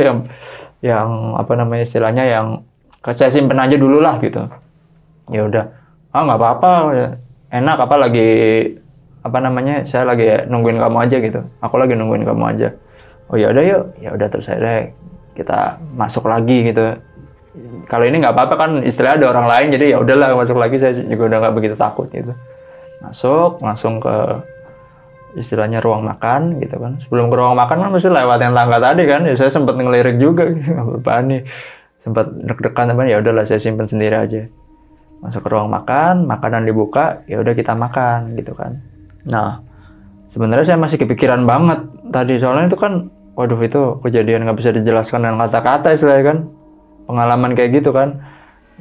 [SPEAKER 2] yang apa namanya istilahnya, yang saya simpen aja dulu lah gitu. Ya udah, nggak apa-apa, enak, apa lagi apa namanya, saya lagi nungguin kamu aja gitu. Aku lagi nungguin kamu aja. Oh ya udah yuk, ya udah terus saya kita masuk lagi gitu. Kalau ini nggak apa-apa kan, istilahnya ada orang lain, jadi ya udahlah masuk lagi. Saya juga udah nggak begitu takut gitu. Masuk langsung ke istilahnya ruang makan gitu kan. Sebelum ke ruang makan kan mesti lewatin tangga tadi kan. Ya saya sempat ngelirik juga gitu. Apaan nih? Sempat deg-degan, teman, ya udahlah saya simpen sendiri aja. Masuk ke ruang makan, makanan dibuka, ya udah kita makan gitu kan. Nah, sebenarnya saya masih kepikiran banget tadi, soalnya itu kan, waduh, itu kejadian nggak bisa dijelaskan dengan kata-kata istilahnya kan. Pengalaman kayak gitu kan.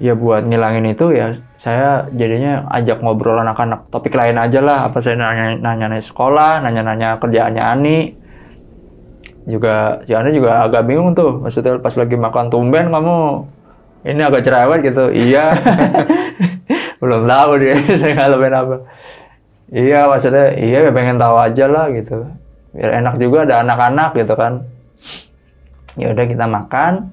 [SPEAKER 2] Ya buat ngilangin itu ya saya jadinya ajak ngobrol anak-anak, topik lain aja lah. Apa saya nanya-nanya sekolah, nanya-nanya kerjaannya Ani. Juga si Ani juga agak bingung tuh, maksudnya pas lagi makan, tumben kamu ini agak cerewet gitu. Iya. Belum tahu dia saya ngalamin apa. Iya, maksudnya iya pengen tahu aja lah gitu. Biar enak juga ada anak-anak gitu kan. Ya udah kita makan.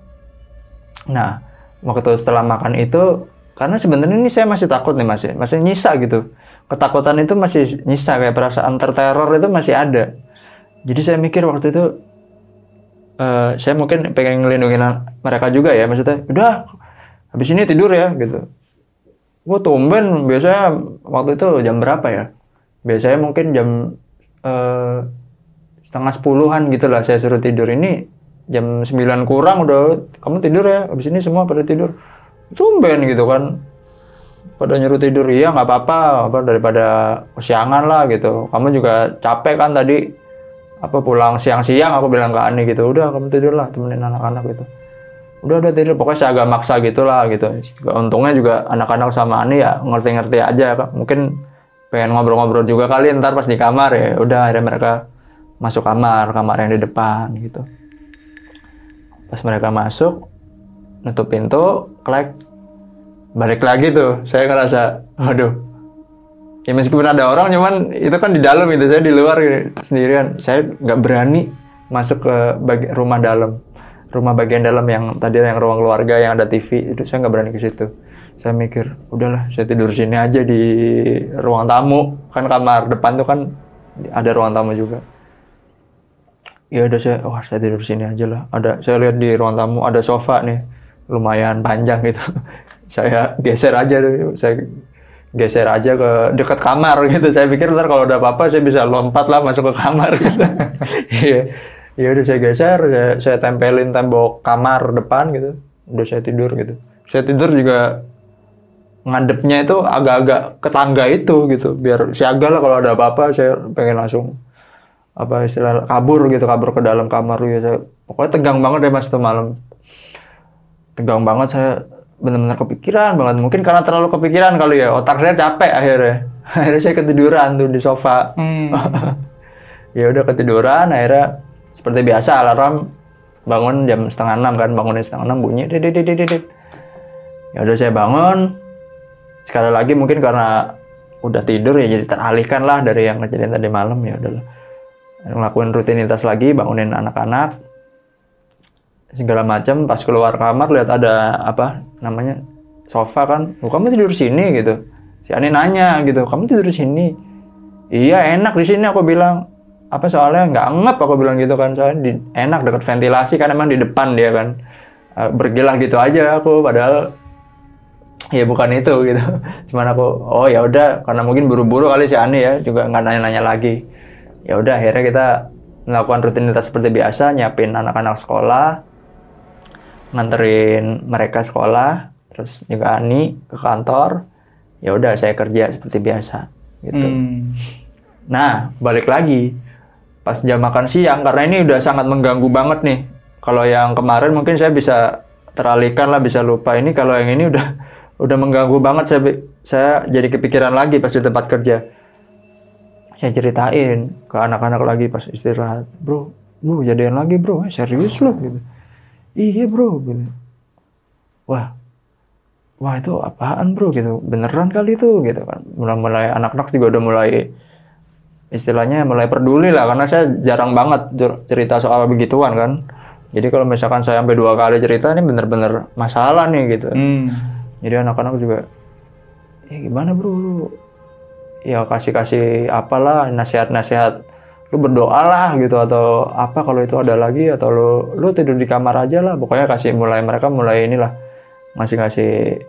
[SPEAKER 2] Nah, waktu setelah makan itu, karena sebenarnya ini saya masih takut nih, masih nyisa gitu. Ketakutan itu masih nyisa, kayak perasaan terteror itu masih ada. Jadi saya mikir waktu itu, saya mungkin pengen ngelindungin mereka juga ya, maksudnya, udah, habis ini tidur ya gitu. Wah tumben, biasanya waktu itu jam berapa ya? Biasanya mungkin jam 9:30 gitu lah saya suruh tidur. Ini jam 9 kurang udah, kamu tidur ya, habis ini semua pada tidur. Tumben gitu kan, pada nyuruh tidur. Iya nggak apa-apa, daripada kesiangan lah gitu. Kamu juga capek kan tadi, pulang siang-siang, aku bilang ke Ani gitu. Udah kamu tidur lah, temenin anak-anak gitu. Udah tidur, pokoknya saya agak maksa gitulah gitu. Untungnya juga anak-anak sama Ani ya ngerti-ngerti aja. Mungkin pengen ngobrol-ngobrol juga kali ntar pas di kamar ya. Udah akhirnya mereka masuk kamar yang di depan gitu. Pas mereka masuk, nutup pintu, klek, balik lagi tuh. Saya ngerasa, waduh, ya meskipun ada orang, cuman itu kan di dalam gitu, saya di luar gitu, sendirian. Saya nggak berani masuk ke rumah bagian dalam yang tadi yang ruang keluarga yang ada TV, itu saya nggak berani ke situ. Saya mikir, udahlah, saya tidur sini aja di ruang tamu. Kan kamar depan tuh kan ada ruang tamu juga. Ya udah saya tidur sini aja lah. Saya lihat di ruang tamu ada sofa nih, lumayan panjang gitu. Saya geser aja ke dekat kamar gitu. Saya pikir ntar kalau ada apa-apa saya bisa lompat lah masuk ke kamar gitu. Iya. Ya udah saya geser, saya tempelin tembok kamar depan gitu. Udah saya tidur gitu. Saya tidur juga ngadepnya itu agak-agak ke tangga itu gitu, biar siaga lah kalau ada apa-apa. Saya pengen langsung apa istilah kabur ke dalam kamar gitu. Saya pokoknya tegang banget deh Mas tuh malam. Tegang banget, saya benar-benar kepikiran banget. Mungkin karena terlalu kepikiran kali ya, otak saya capek akhirnya. Akhirnya saya ketiduran tuh di sofa. Ya udah ketiduran, akhirnya seperti biasa alarm bangun jam 5:30 kan, bangunin 5:30 bunyi. Ya udah saya bangun. Sekali lagi mungkin karena udah tidur ya jadi teralihkan lah dari yang kejadian tadi malam. Ya udahlah, ngelakuin rutinitas lagi, bangunin anak-anak segala macam. Pas keluar kamar lihat ada apa namanya sofa kan, kamu tidur sini gitu. Si Ani nanya gitu, kamu tidur sini? Iya enak di sini, aku bilang. Apa soalnya nggak ngep, aku bilang gitu kan, soalnya enak dekat ventilasi kan, emang di depan dia kan. Bergilah gitu aja aku, padahal ya bukan itu gitu. Cuman aku oh ya udah, karena mungkin buru-buru kali si Ani ya, juga nggak nanya-nanya lagi. Ya udah akhirnya kita melakukan rutinitas seperti biasa, nyiapin anak-anak sekolah, nganterin mereka sekolah, terus juga Ani ke kantor. Ya udah saya kerja seperti biasa gitu. Nah balik lagi pas jam makan siang, karena ini udah sangat mengganggu banget nih. Kalau yang kemarin mungkin saya bisa teralihkan lah, bisa lupa. Ini kalau yang ini udah mengganggu banget. Saya jadi kepikiran lagi pas di tempat kerja. Saya ceritain ke anak-anak lagi pas istirahat, bro jadian lagi bro, serius loh gitu. Iya bro gitu. Wah itu apaan bro gitu, beneran kali itu gitu kan. Mulai anak-anak juga udah mulai istilahnya mulai peduli lah, karena saya jarang banget cerita soal begituan kan. Jadi kalau misalkan saya sampai 2 kali cerita, ini bener-bener masalah nih gitu. Jadi anak-anak juga, ya gimana bro, lu ya kasih apalah nasihat-nasihat, lu berdoa lah gitu, atau apa kalau itu ada lagi, atau lu tidur di kamar aja lah. Pokoknya mereka mulai inilah ngasih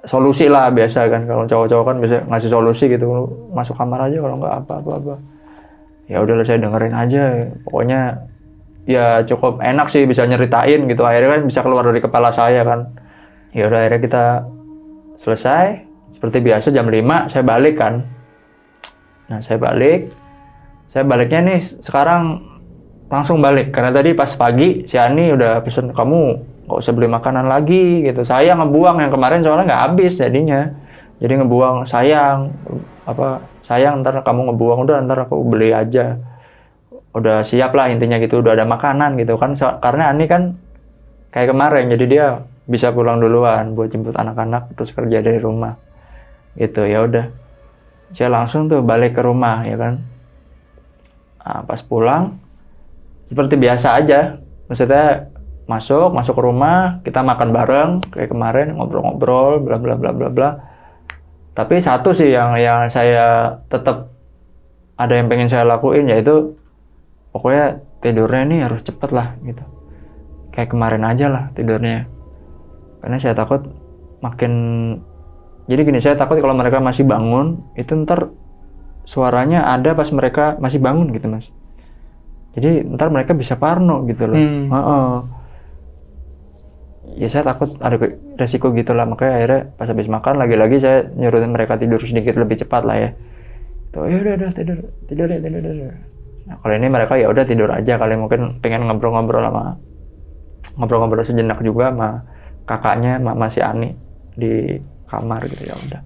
[SPEAKER 2] solusi lah, biasa kan kalau cowok-cowok kan bisa ngasih solusi gitu, lu masuk kamar aja kalau nggak apa. Ya udahlah saya dengerin aja. Pokoknya ya cukup enak sih bisa nyeritain gitu, akhirnya kan bisa keluar dari kepala saya kan. Ya udah akhirnya kita selesai seperti biasa jam 5 saya balik kan. Nah saya baliknya nih sekarang langsung balik, karena tadi pas pagi si Ani udah pesen, kamu nggak usah beli makanan lagi gitu. Saya ngebuang yang kemarin soalnya nggak habis jadinya. Jadi ngebuang, sayang ntar kamu ngebuang, udah ntar aku beli aja. Udah siap lah intinya gitu, udah ada makanan gitu kan. Karena Ani kan kayak kemarin, jadi dia bisa pulang duluan buat jemput anak-anak terus kerja dari rumah. Gitu ya udah. Saya langsung tuh balik ke rumah ya kan. Nah, pas pulang seperti biasa aja. Maksudnya masuk ke rumah, kita makan bareng kayak kemarin, ngobrol-ngobrol bla bla bla bla bla. Tapi satu sih yang saya tetap ada yang pengen saya lakuin, yaitu pokoknya tidurnya ini harus cepet lah gitu. Kayak kemarin aja lah tidurnya. Karena saya takut jadi gini, saya takut kalau mereka masih bangun, itu ntar suaranya ada pas mereka masih bangun gitu Mas. Jadi ntar mereka bisa parno gitu loh. Ya saya takut ada resiko gitulah, makanya akhirnya pas habis makan lagi-lagi saya nyuruhin mereka tidur sedikit lebih cepat lah ya. Tuh ya udah tidur. Nah kalau ini mereka ya udah tidur aja kali, mungkin pengen ngobrol-ngobrol sejenak juga sama kakaknya, sama si Ani di kamar gitu. Ya udah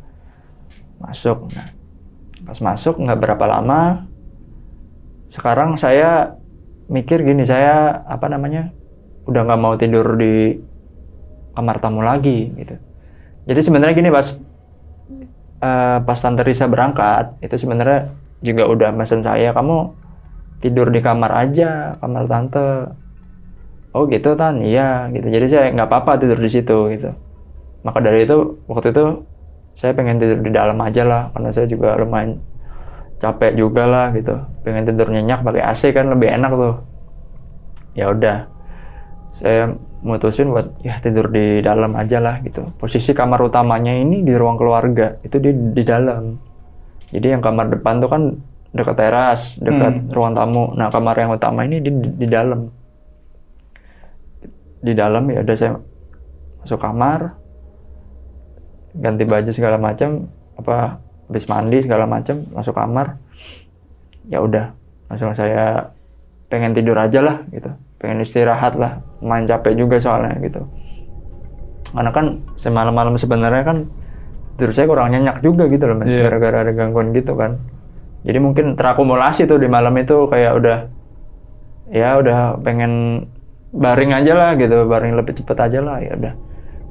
[SPEAKER 2] masuk. Nah pas masuk nggak berapa lama, sekarang saya mikir gini, saya udah nggak mau tidur di kamar tamu lagi gitu. Jadi sebenarnya gini, pas Tante Risa berangkat itu sebenarnya juga udah mesen saya, kamu tidur di kamar aja, kamar tante. Oh gitu Tan, iya gitu. Jadi saya nggak apa-apa tidur di situ gitu. Maka dari itu waktu itu saya pengen tidur di dalam aja lah, karena saya juga lumayan capek juga lah gitu. Pengen tidur nyenyak pakai AC kan lebih enak tuh. Ya udah, saya mutusin buat ya tidur di dalam aja lah gitu. Posisi kamar utamanya ini di ruang keluarga, itu di dalam. Jadi yang kamar depan tuh kan dekat teras, dekat ruang tamu. Nah kamar yang utama ini di dalam. Di dalam ya udah saya masuk kamar. ganti baju segala macam, habis mandi segala macam, masuk kamar. Ya udah, langsung saya pengen tidur aja lah gitu. Pengen istirahat lah, main capek juga soalnya gitu. Karena kan semalam-malam sebenarnya kan tidur saya kurang nyenyak juga gitu loh Mas, gara-gara ada gangguan gitu kan. Jadi mungkin terakumulasi tuh di malam itu kayak udah pengen baring aja lah gitu, baring lebih cepet aja lah. Ya udah,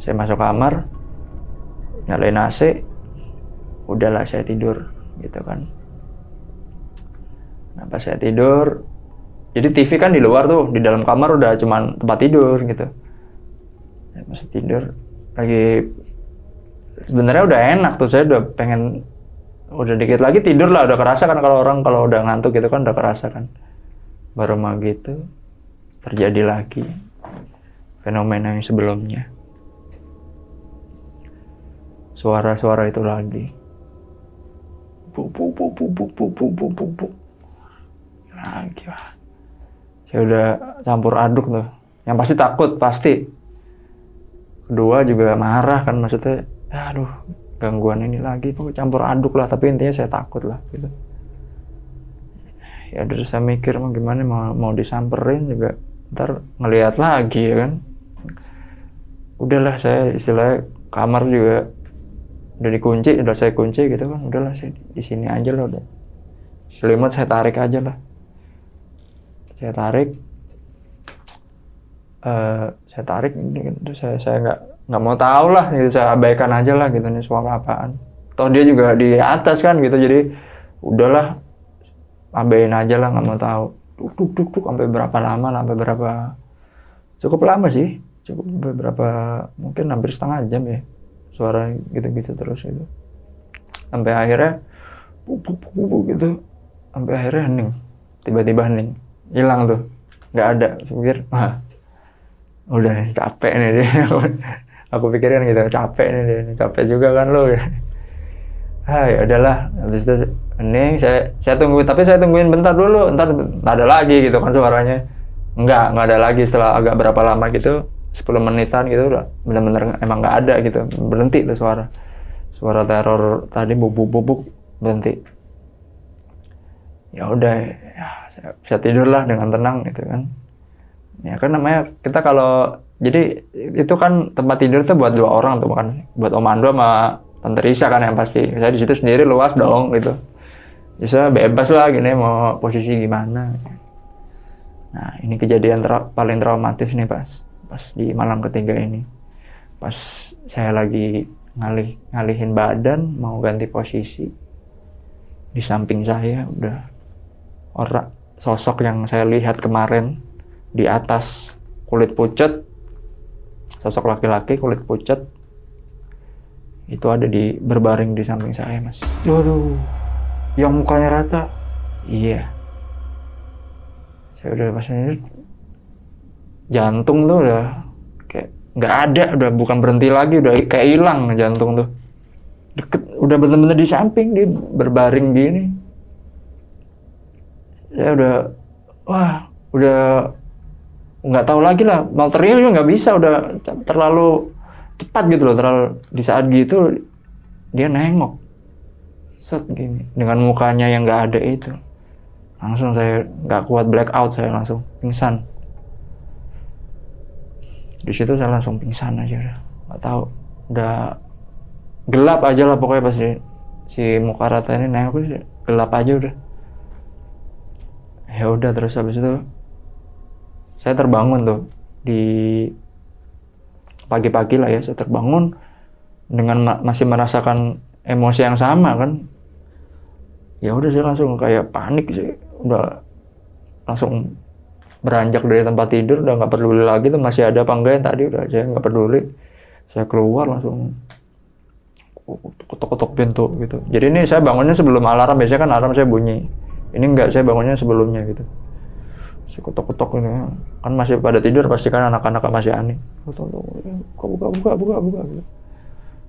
[SPEAKER 2] saya masuk kamar, nyalain AC, udahlah saya tidur gitu kan. Nah pas saya tidur, jadi TV kan di luar tuh, di dalam kamar udah cuman tempat tidur gitu. Saya masih tidur, lagi sebenarnya udah enak tuh, saya udah pengen, udah dikit lagi tidur lah, udah kerasa kan kalau orang kalau udah ngantuk gitu kan udah kerasa kan. Baru mau gitu, terjadi lagi fenomena yang sebelumnya. Suara-suara itu lagi. Buk. Lagi lah. Saya udah campur aduk tuh. Yang pasti takut, pasti. Kedua juga marah kan, maksudnya, aduh, gangguan ini lagi, campur aduk lah. Tapi intinya saya takut lah, gitu. Ya udah saya mikir mau gimana, mau disamperin juga ntar ngelihat lagi ya kan. Udahlah saya istilahnya kamar juga udah dikunci, udah saya kunci gitu kan. Udahlah saya di sini aja lah udah. Selimut saya tarik aja lah. Saya tarik terus saya nggak mau tahu lah gitu, saya abaikan aja lah gitu nih suara apaan. Toh dia juga di atas kan gitu, jadi udahlah abain aja lah, nggak mau tahu. Duk sampai berapa lama lah, sampai berapa, cukup lama sih, cukup beberapa, mungkin hampir setengah jam ya, suara gitu-gitu terus gitu. Sampai akhirnya buk gitu, sampai akhirnya hening, tiba-tiba hening, hilang tuh, nggak ada. Pikir, udah capek nih dia. Aku pikirin gitu, capek nih dia, capek juga kan lo ya. Ya udahlah, habis itu hening, saya tunggu, tapi saya tungguin bentar dulu, ntar ada lagi gitu kan suaranya. Enggak ada lagi. Setelah agak berapa lama gitu, 10 menitan gitu, udah benar-benar emang nggak ada gitu, berhenti tuh suara teror tadi, bubuk berhenti. Ya udah, ya, saya bisa tidur lah dengan tenang gitu kan. Ya kan namanya kita kalau, jadi itu kan tempat tidur tuh buat 2 orang tuh, bukan buat Om Ando sama Tante Risa kan yang pasti. Saya di situ sendiri luas dong gitu. Bisa bebas lah gini mau posisi gimana. Nah, ini kejadian paling traumatis nih pas di malam ketiga ini. Pas saya lagi ngalihin badan mau ganti posisi. Di samping saya udah orang sosok yang saya lihat kemarin di atas, kulit pucat. Sosok laki-laki kulit pucat. Itu ada berbaring di samping saya, Mas.
[SPEAKER 1] Waduh, yang mukanya rata.
[SPEAKER 2] Iya. Saya udah pas ini jantung tuh udah kayak nggak ada, udah bukan berhenti lagi, udah kayak hilang jantung tuh. Deket, udah bener-bener di samping, dia berbaring gini. Saya udah nggak tahu lagi lah, mau teriak juga nggak bisa, udah terlalu cepat gitu loh, terlalu di saat gitu dia nengok set gini dengan mukanya yang nggak ada itu, langsung saya nggak kuat, black out, saya langsung pingsan. Di situ saya langsung pingsan aja, udah nggak tahu, udah gelap aja lah pokoknya pas si muka rata ini nengok, gelap aja udah. Ya udah, terus habis itu saya terbangun tuh di pagi-pagi lah ya, saya terbangun dengan masih merasakan emosi yang sama kan. Ya udah, saya langsung kayak panik sih, udah langsung beranjak dari tempat tidur, udah nggak peduli lagi tuh masih ada apa enggak yang tadi, udah saya nggak peduli. Saya keluar langsung ketok-ketok pintu gitu. Jadi ini saya bangunnya sebelum alarm, biasanya kan alarm saya bunyi, ini enggak, saya bangunnya sebelumnya gitu. Saya ketok-ketok ini kan masih pada tidur, pasti kan anak-anak masih aneh. Buka gitu.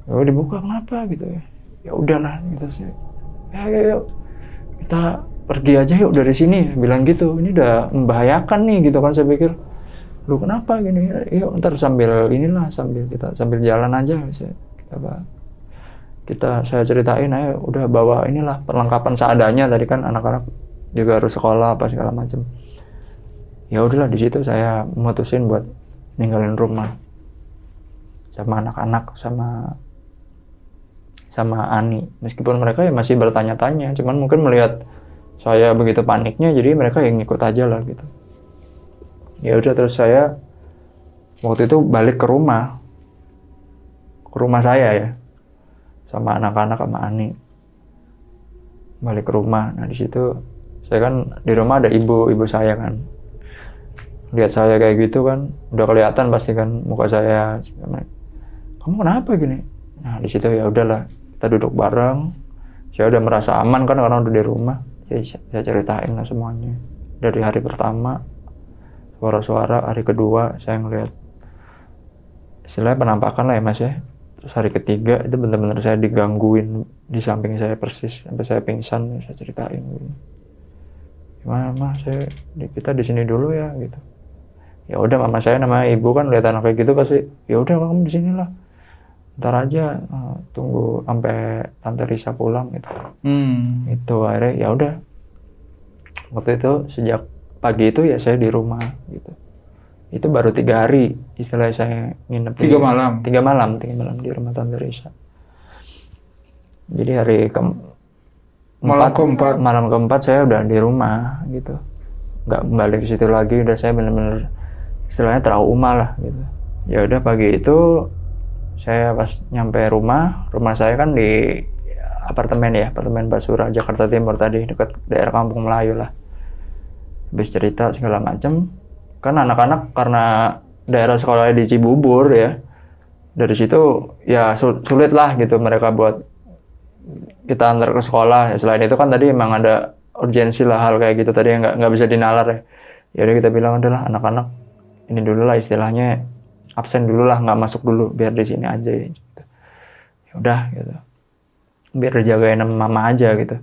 [SPEAKER 2] Ya dibuka, kenapa gitu ya. Ya udahlah gitu sih. Ya kita pergi aja yuk dari sini, bilang gitu. Ini udah membahayakan nih gitu kan, saya pikir. Lu kenapa gini? Yuk ntar sambil kita sambil jalan aja kita saya ceritain, ayo udah bawa inilah perlengkapan seadanya, tadi kan anak-anak juga harus sekolah apa segala macam. Ya udahlah, di situ saya memutusin buat ninggalin rumah sama anak-anak, sama Ani. Meskipun mereka ya masih bertanya-tanya, cuman mungkin melihat saya begitu paniknya, jadi mereka yang ngikut aja lah gitu. Ya udah, terus saya waktu itu balik ke rumah saya ya, sama anak-anak sama Ani. Balik ke rumah. Nah di situ saya kan di rumah ada ibu saya kan. Lihat saya kayak gitu kan, udah kelihatan pasti kan muka saya. Kamu kenapa gini? Nah di situ ya udahlah, kita duduk bareng. Saya udah merasa aman kan karena udah di rumah. Jadi saya ceritain lah semuanya. Dari hari pertama, suara-suara, hari kedua saya ngeliat istilahnya penampakan lah ya Mas ya. Terus hari ketiga itu benar-benar saya digangguin di samping saya persis sampai saya pingsan. Saya ceritain gitu. Gimana Mas, kita di sini dulu ya gitu. Ya udah, mama saya namanya ibu kan, lihat anak kayak gitu pasti ya udah kamu di sini lah. Ntar aja tunggu sampai Tante Risa pulang gitu. Itu akhirnya ya udah. Waktu itu sejak pagi itu ya saya di rumah gitu. Itu baru 3 hari istilahnya saya nginep.
[SPEAKER 1] 3 malam?
[SPEAKER 2] 3 malam di rumah Tante Risa. Jadi hari malam keempat saya udah di rumah gitu. Nggak balik ke situ lagi, udah saya bener-bener istilahnya trauma lah gitu. Ya udah, pagi itu saya pas nyampe rumah saya kan di apartemen Basura, Jakarta Timur tadi, dekat daerah Kampung Melayu lah. Habis cerita segala macem, kan anak-anak karena daerah sekolahnya di Cibubur ya, dari situ ya sulit lah gitu mereka buat kita antar ke sekolah. Ya, selain itu kan tadi emang ada urgensi lah hal kayak gitu tadi yang nggak bisa dinalar ya. Ya udah kita bilang adalah anak-anak ini dulu lah istilahnya, absen dulu lah, nggak masuk dulu, biar di sini aja ya. Gitu. Ya udah gitu, biar dijagain sama mama aja gitu.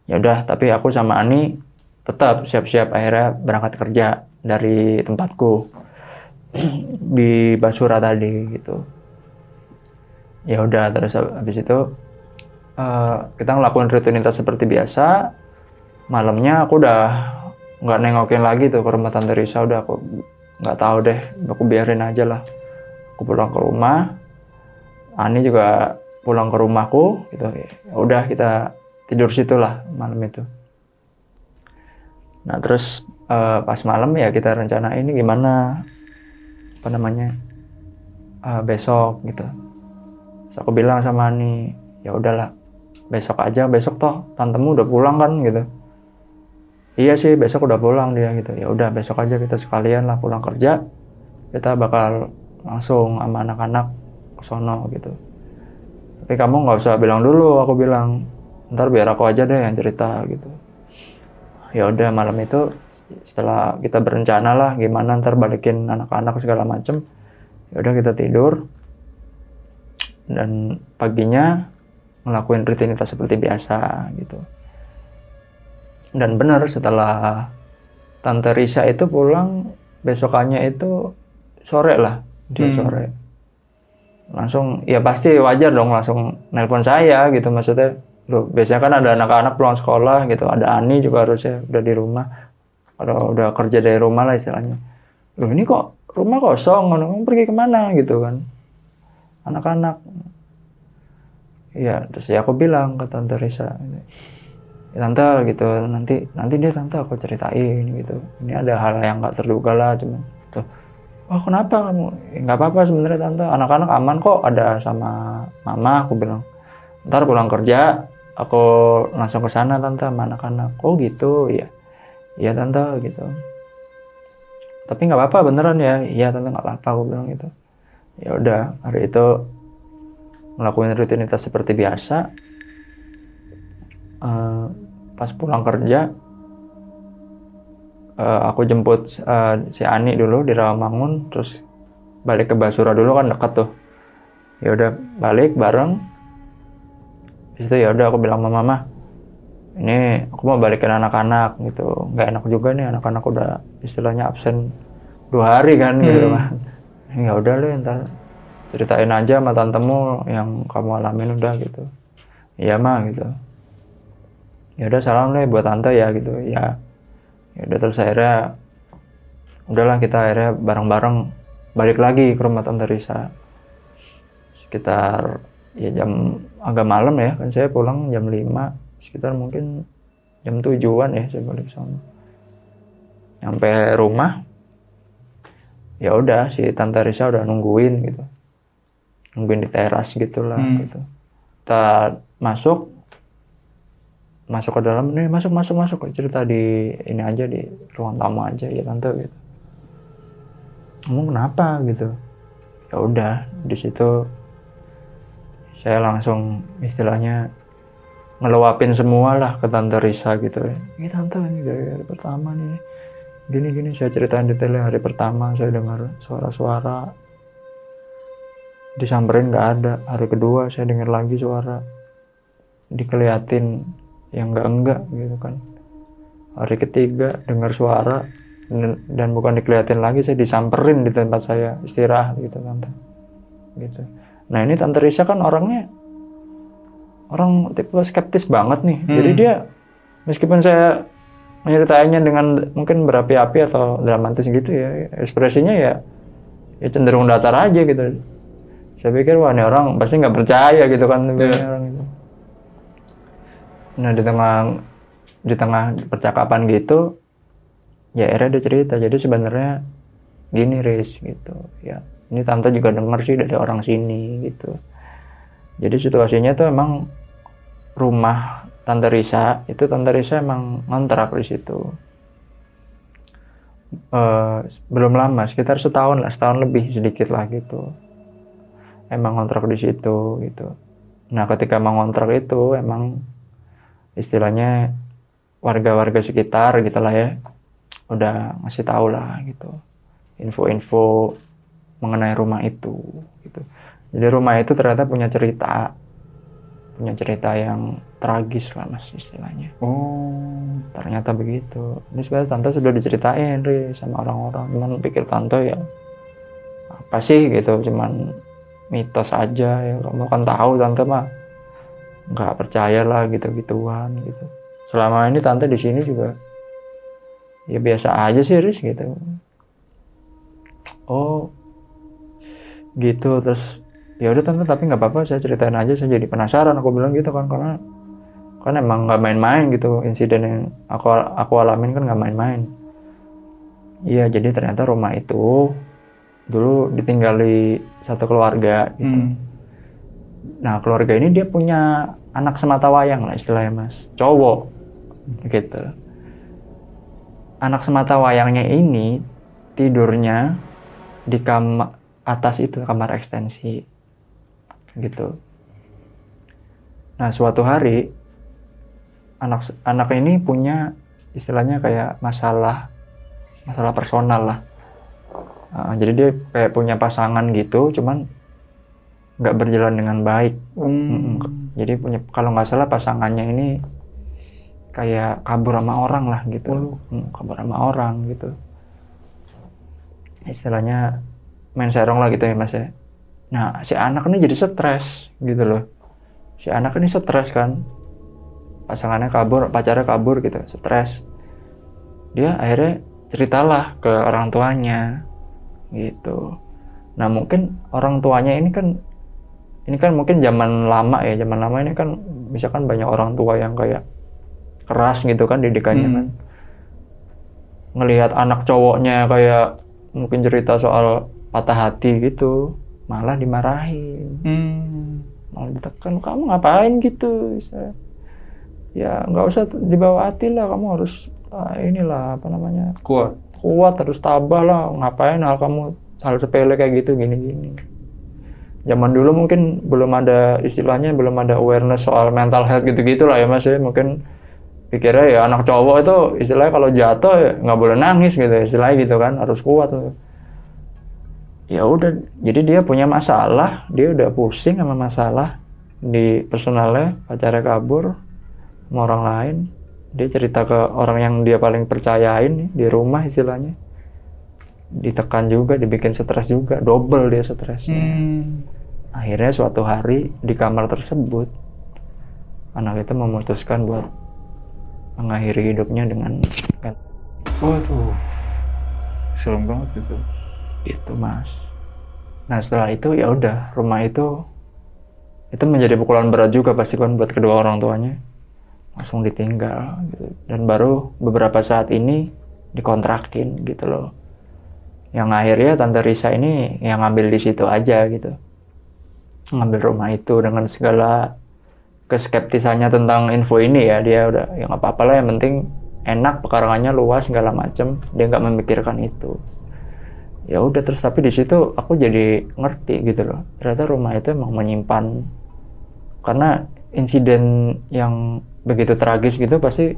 [SPEAKER 2] Ya udah, tapi aku sama Ani tetap siap-siap akhirnya berangkat kerja dari tempatku di Basura tadi gitu. Ya udah, terus habis itu kita ngelakuin rutinitas seperti biasa. Malamnya aku udah nggak nengokin lagi tuh ke rumah Tante Risa, udah aku nggak tahu deh, aku biarin aja lah. Aku pulang ke rumah, Ani juga pulang ke rumahku gitu. Ya udah, kita tidur situ lah malam itu. Nah terus pas malam ya kita rencana ini gimana besok gitu. Terus aku bilang sama Ani, ya udahlah besok aja, besok toh tantemu udah pulang kan gitu. Iya sih, besok udah pulang dia gitu. Ya udah, besok aja kita sekalian lah pulang kerja, kita bakal langsung sama anak-anak ke sono gitu. Tapi kamu nggak usah bilang dulu, aku bilang ntar biar aku aja deh yang cerita gitu. Ya udah, malam itu setelah kita berencana lah gimana ntar balikin anak-anak segala macem, ya udah kita tidur dan paginya ngelakuin rutinitas seperti biasa gitu. Dan benar, setelah Tante Risa itu pulang besokannya itu sore lah, dia sore langsung, ya pasti wajar dong langsung nelpon saya gitu. Maksudnya loh, biasanya kan ada anak-anak pulang sekolah gitu, ada Ani juga harusnya udah di rumah, kalau udah kerja dari rumah lah istilahnya. Loh ini kok rumah kosong, kamu pergi kemana gitu kan anak-anak. Ya terus ya aku bilang ke Tante Risa, ya, Tante gitu, nanti dia Tante aku ceritain gitu. Ini ada hal yang nggak terduga lah, cuman tuh. Oh kenapa kamu? Nggak apa-apa sebenarnya Tante, anak-anak aman kok, ada sama mama, aku bilang. Ntar pulang kerja aku langsung ke sana Tante sama anak-anak. Oh gitu, iya. Iya Tante gitu. Tapi nggak apa-apa beneran ya? Iya Tante, nggak apa-apa, aku bilang gitu. Ya udah, hari itu ngelakuin rutinitas seperti biasa. Pas pulang kerja, aku jemput si Ani dulu di Rawamangun, terus balik ke Basura dulu kan dekat tuh. Ya udah balik bareng. Di situ ya udah aku bilang sama mama, ini aku mau balikin anak-anak gitu. Nggak enak juga nih, anak-anak udah istilahnya absen 2 hari kan gitu kan. Ya udah lu ntar ceritain aja sama tantemu yang kamu alamin udah gitu. iya mah gitu. Ya udah salam deh buat tante ya gitu ya. Ya udah terus akhirnya udahlah kita akhirnya bareng-bareng balik lagi ke rumah tante Risa. Sekitar ya jam agak malam ya, kan saya pulang jam 5, sekitar mungkin jam 7-an ya saya balik sana. Nyampe rumah ya udah si tante Risa udah nungguin gitu. Nungguin di teras gitulah gitu. Kita masuk ke dalam, nih masuk cerita di ini aja, di ruang tamu aja ya tante gitu. Kamu kenapa gitu? Ya udah di situ saya langsung istilahnya ngeluapin semua lah ke tante Risa gitu. Ini tante ini dari hari pertama nih gini saya ceritain detailnya. Hari pertama saya dengar suara-suara disamperin nggak ada. Hari kedua saya dengar lagi suara dikeliatin yang enggak gitu kan. Hari ketiga dengar suara dan bukan dikeliatin lagi, saya disamperin di tempat saya istirahat gitu tante gitu. Nah ini tante Risa kan orang tipe skeptis banget nih. Jadi dia meskipun saya menceritainnya dengan mungkin berapi-api atau dramatis gitu ya, ekspresinya ya cenderung datar aja gitu. Saya pikir wah ini orang pasti nggak percaya gitu kan orang itu. Nah di tengah percakapan gitu ya akhirnya dia cerita, jadi sebenarnya gini Riz gitu ya, ini tante juga dengar sih dari orang sini gitu. Jadi situasinya tuh emang rumah tante Risa emang ngontrak di situ. Belum lama, sekitar setahun lebih sedikit lah gitu. Emang ngontrak di situ gitu. Nah ketika emang ngontrak itu emang istilahnya warga-warga sekitar gitu lah ya, udah ngasih tahu lah gitu info-info mengenai rumah itu gitu. Jadi rumah itu ternyata punya cerita yang tragis lah mas istilahnya. Oh ternyata begitu. Ini sebenarnya tante sudah diceritain sama orang-orang, cuman pikir tante ya apa sih gitu, cuman mitos aja ya. Kamu kan tahu tante mah nggak percaya lah gitu-gituan gitu. Selama ini tante di sini juga ya biasa aja sih Riz gitu. Oh gitu. Terus ya udah tante tapi nggak apa-apa saya ceritain aja, saya jadi penasaran, aku bilang gitu kan, karena kan emang nggak main-main gitu insiden yang aku alamin kan nggak main-main. Iya jadi ternyata rumah itu dulu ditinggali satu keluarga gitu. Nah keluarga ini dia punya anak sematawayang lah istilahnya mas, cowok gitu. Anak sematawayangnya ini tidurnya di kamar atas itu, kamar ekstensi gitu. Nah suatu hari anak ini punya istilahnya kayak masalah personal lah. Jadi dia kayak punya pasangan gitu, cuman nggak berjalan dengan baik. Jadi punya, kalau nggak salah pasangannya ini kayak kabur sama orang lah gitu. Kabur sama orang gitu. Istilahnya main serong lah gitu ya mas ya. Nah si anak ini jadi stres gitu loh. Si anak ini stres kan. Pasangannya kabur, pacarnya kabur gitu, stres. Dia akhirnya ceritalah ke orang tuanya gitu. Nah mungkin orang tuanya ini kan mungkin zaman lama ya, zaman lama ini kan misalkan banyak orang tua yang kayak keras gitu kan didikannya kan. Ngelihat anak cowoknya kayak mungkin cerita soal patah hati gitu, malah dimarahin. Malah ditekan, kamu ngapain gitu. Ya nggak usah dibawa hati lah, kamu harus inilah apa namanya, kuat harus tabah lah, ngapain hal sepele kayak gitu gini. Zaman dulu mungkin belum ada istilahnya, belum ada awareness soal mental health gitu-gitu lah ya mas ya. Mungkin pikirnya ya anak cowok itu istilahnya kalau jatuh ya nggak boleh nangis gitu istilahnya gitu kan, harus kuat. Ya udah, jadi dia punya masalah, dia udah pusing sama masalah di personalnya, pacarnya kabur sama orang lain. Dia cerita ke orang yang dia paling percayain di rumah istilahnya. Ditekan juga, dibikin stres juga, double dia stresnya. Akhirnya suatu hari di kamar tersebut anak itu memutuskan buat mengakhiri hidupnya dengan
[SPEAKER 1] waduh, serem banget itu.
[SPEAKER 2] Itu Mas. Nah setelah itu ya udah, rumah itu menjadi pukulan berat juga pasti kan buat kedua orang tuanya. Langsung ditinggal gitu. Dan baru beberapa saat ini dikontrakin gitu loh. Yang akhirnya Tante Risa ini yang ngambil di situ aja gitu. Ngambil rumah itu dengan segala keskeptisannya tentang info ini ya. Dia udah, ya nggak apa-apa lah, yang penting enak, pekarangannya luas segala macem. Dia nggak memikirkan itu. Ya udah, terus tapi di situ aku jadi ngerti gitu loh. Ternyata rumah itu emang menyimpan, karena insiden yang begitu tragis gitu pasti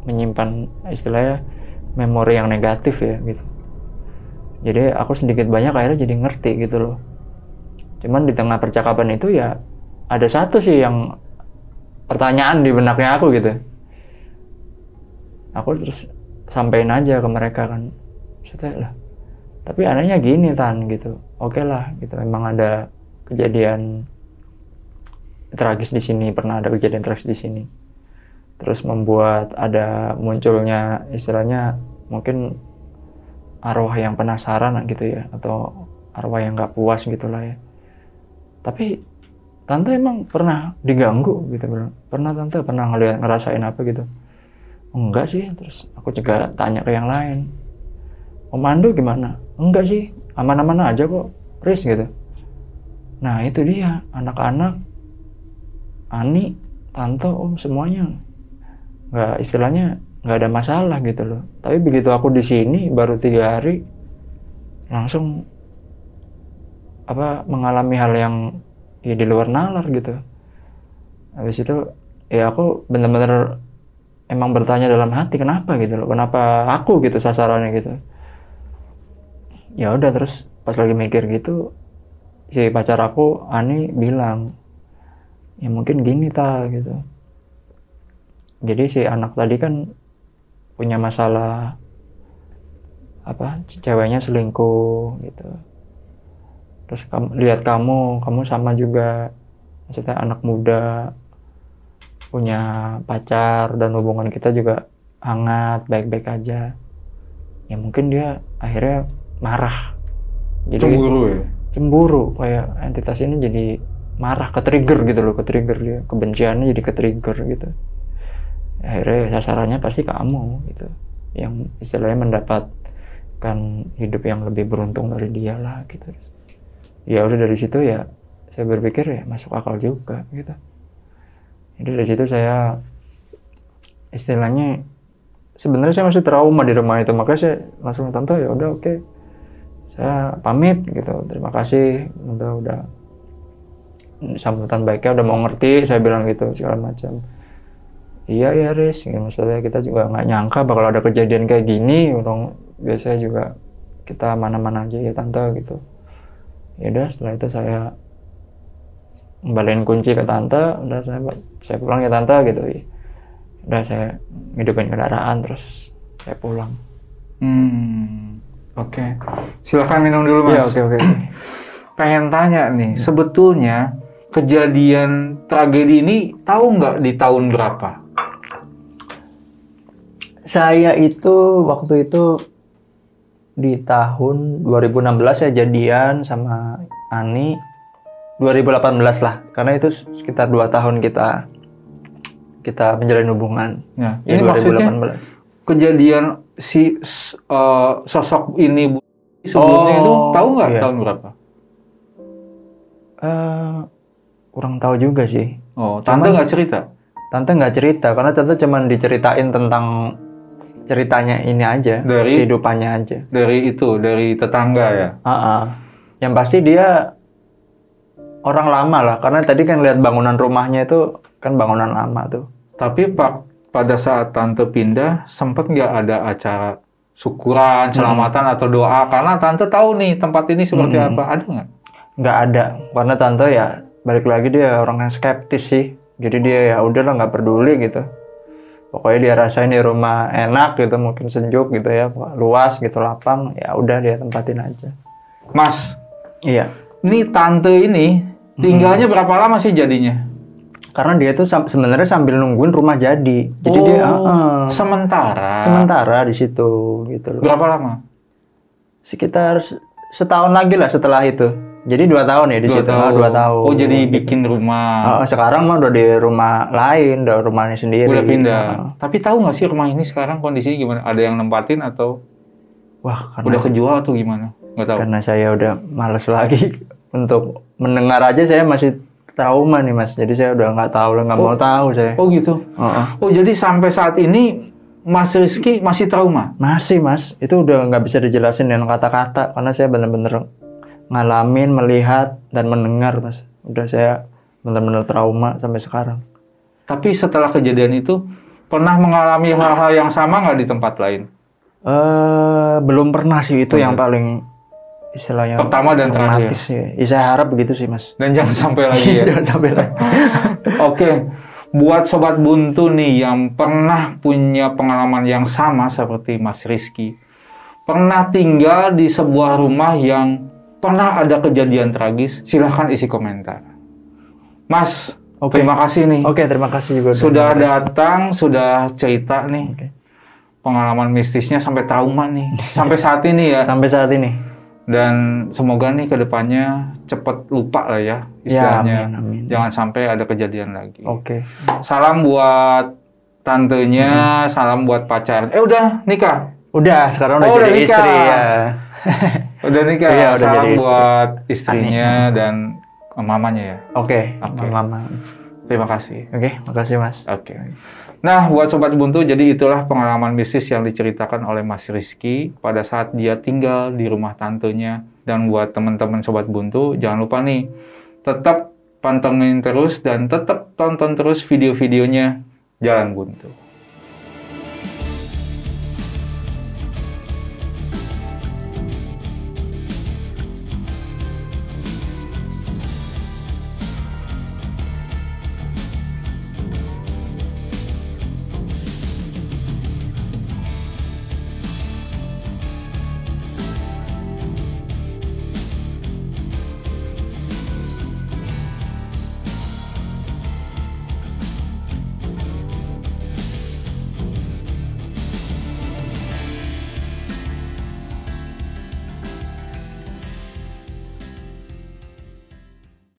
[SPEAKER 2] menyimpan istilahnya memori yang negatif ya gitu. Jadi aku sedikit banyak akhirnya jadi ngerti gitu loh. Cuman di tengah percakapan itu ya ada satu sih yang pertanyaan di benaknya aku gitu. Aku terus sampein aja ke mereka kan. Maksudnya lah, tapi anehnya gini Tan gitu. Oke lah gitu, memang ada kejadian tragis di sini, pernah ada kejadian tragis di sini. Terus membuat ada munculnya istilahnya mungkin arwah yang penasaran gitu ya, atau arwah yang nggak puas gitulah ya. Tapi Tante emang pernah diganggu gitu, pernah Tante pernah ngerasain apa gitu? Enggak sih. Terus aku juga tanya ke yang lain, Om Ando gimana? Enggak sih, aman-aman aja kok, Riz gitu. Nah itu dia, anak-anak, Ani, Tante, Om semuanya nggak, istilahnya nggak ada masalah gitu loh. Tapi begitu aku di sini baru 3 hari langsung mengalami hal yang ya di luar nalar gitu. Habis itu ya aku bener-bener emang bertanya dalam hati, kenapa gitu loh, kenapa aku gitu sasarannya gitu. Ya udah, terus pas lagi mikir gitu, si pacar aku Ani bilang, ya mungkin gini Ta gitu. Jadi si anak tadi kan punya masalah ceweknya selingkuh gitu. Terus lihat kamu sama juga, maksudnya anak muda, punya pacar dan hubungan kita juga hangat, baik-baik aja. Ya mungkin dia akhirnya marah. Jadi
[SPEAKER 1] cemburu ya?
[SPEAKER 2] Cemburu, kayak entitas ini jadi marah, ke-trigger gitu loh, ke-trigger dia. Kebenciannya jadi ke-trigger gitu. Akhirnya sasarannya pasti kamu gitu, yang istilahnya mendapatkan hidup yang lebih beruntung dari dia lah gitu. Ya udah, dari situ ya saya berpikir ya masuk akal juga gitu. Jadi dari situ saya istilahnya sebenarnya saya masih trauma di rumah itu, makanya saya langsung Tante ya udah oke, saya pamit gitu, terima kasih Tante udah sambutan baiknya, udah mau ngerti, saya bilang gitu segala macam. Iya ya Riz, ya, maksudnya kita juga nggak nyangka bakal ada kejadian kayak gini. Orang biasanya juga kita mana-mana aja ya Tante gitu. Ya udah, setelah itu saya ngembaliin kunci ke Tante, udah saya pulang ya Tante gitu. Udah saya ngidupin kendaraan terus saya pulang.
[SPEAKER 1] Oke. Silakan minum dulu Mas.
[SPEAKER 2] Iya oke.
[SPEAKER 1] Pengen tanya nih, sebetulnya kejadian tragedi ini tahu nggak di tahun berapa?
[SPEAKER 2] Saya itu waktu itu di tahun 2016 saya jadian sama Ani, 2018 lah, karena itu sekitar 2 tahun kita menjalin hubungan.
[SPEAKER 1] Ya,
[SPEAKER 2] ini 2018. Maksudnya
[SPEAKER 1] kejadian si sosok ini sebelumnya itu tahu nggak tahun berapa?
[SPEAKER 2] Kurang tahu juga sih.
[SPEAKER 1] Tante nggak cerita?
[SPEAKER 2] Tante nggak cerita, karena Tante cuma diceritain tentang ceritanya ini aja, dari kehidupannya aja.
[SPEAKER 1] Dari tetangga ya?
[SPEAKER 2] Yang pasti dia orang lama lah, karena tadi kan lihat bangunan rumahnya itu kan bangunan lama tuh.
[SPEAKER 1] Tapi pada saat Tante pindah, sempat nggak ada acara syukuran, selamatan atau doa? Karena Tante tahu nih tempat ini seperti apa, ada nggak?
[SPEAKER 2] Nggak ada, karena Tante ya balik lagi dia orang yang skeptis sih. Jadi dia ya udahlah nggak peduli gitu. Pokoknya dia rasain di rumah enak gitu, mungkin sejuk gitu ya, luas gitu, lapang, ya udah dia tempatin aja.
[SPEAKER 1] Mas,
[SPEAKER 2] iya.
[SPEAKER 1] Ini Tante ini tinggalnya berapa lama sih jadinya?
[SPEAKER 2] karena dia tuh sebenarnya sambil nungguin rumah jadi. Jadi dia sementara di situ gitu loh.
[SPEAKER 1] Berapa lama?
[SPEAKER 2] Sekitar setahun lagi lah setelah itu. Jadi 2 tahun ya di situ. 2 tahun.
[SPEAKER 1] Oh, jadi bikin rumah.
[SPEAKER 2] Sekarang mah udah di rumah lain, udah rumahnya sendiri.
[SPEAKER 1] Udah pindah. Tapi tahu nggak sih rumah ini sekarang kondisinya gimana? Ada yang nempatin atau udah kejual atau gimana? Nggak tahu.
[SPEAKER 2] Karena saya udah males lagi untuk mendengar aja, saya masih trauma nih Mas. Jadi saya udah nggak tahu, nggak mau tahu saya.
[SPEAKER 1] Oh gitu. Oh, jadi sampai saat ini Mas Rizky masih trauma?
[SPEAKER 2] Masih Mas. Itu udah nggak bisa dijelasin dengan kata-kata karena saya benar-benar ngalamin, melihat dan mendengar Mas. Udah saya benar-benar trauma sampai sekarang.
[SPEAKER 1] Tapi setelah kejadian itu pernah mengalami hal-hal yang sama nggak di tempat lain?
[SPEAKER 2] Belum pernah sih, itu yang paling istilahnya
[SPEAKER 1] pertama dan terakhir.
[SPEAKER 2] Ya, saya harap begitu sih Mas.
[SPEAKER 1] Dan jangan sampai lagi ya.
[SPEAKER 2] Jangan sampai lagi.
[SPEAKER 1] Oke, buat Sobat Buntu nih yang pernah punya pengalaman yang sama seperti Mas Rizky, pernah tinggal di sebuah rumah yang pernah ada kejadian tragis, silahkan isi komentar. Mas, terima kasih nih.
[SPEAKER 2] Terima kasih juga.
[SPEAKER 1] Sudah datang, sudah cerita nih. Pengalaman mistisnya sampai trauma nih. Sampai saat ini ya.
[SPEAKER 2] Sampai saat ini.
[SPEAKER 1] Dan semoga nih kedepannya cepet lupa lah ya istilahnya.
[SPEAKER 2] Ya, amin.
[SPEAKER 1] Jangan sampai ada kejadian lagi.
[SPEAKER 2] Salam
[SPEAKER 1] buat tantenya, salam buat pacar. Udah nikah?
[SPEAKER 2] Udah, sekarang udah jadi istri ya.
[SPEAKER 1] Udah nikah.
[SPEAKER 2] Ya, udah
[SPEAKER 1] salam
[SPEAKER 2] jadi
[SPEAKER 1] buat istrinya dan mamanya ya.
[SPEAKER 2] Mama.
[SPEAKER 1] Terima kasih.
[SPEAKER 2] Makasih Mas.
[SPEAKER 1] Nah, buat Sobat Buntu, jadi itulah pengalaman mistis yang diceritakan oleh Mas Rizky pada saat dia tinggal di rumah tantenya. Dan buat teman-teman Sobat Buntu, jangan lupa nih, tetap pantengin terus dan tetap tonton terus video-videonya Jalan Buntu.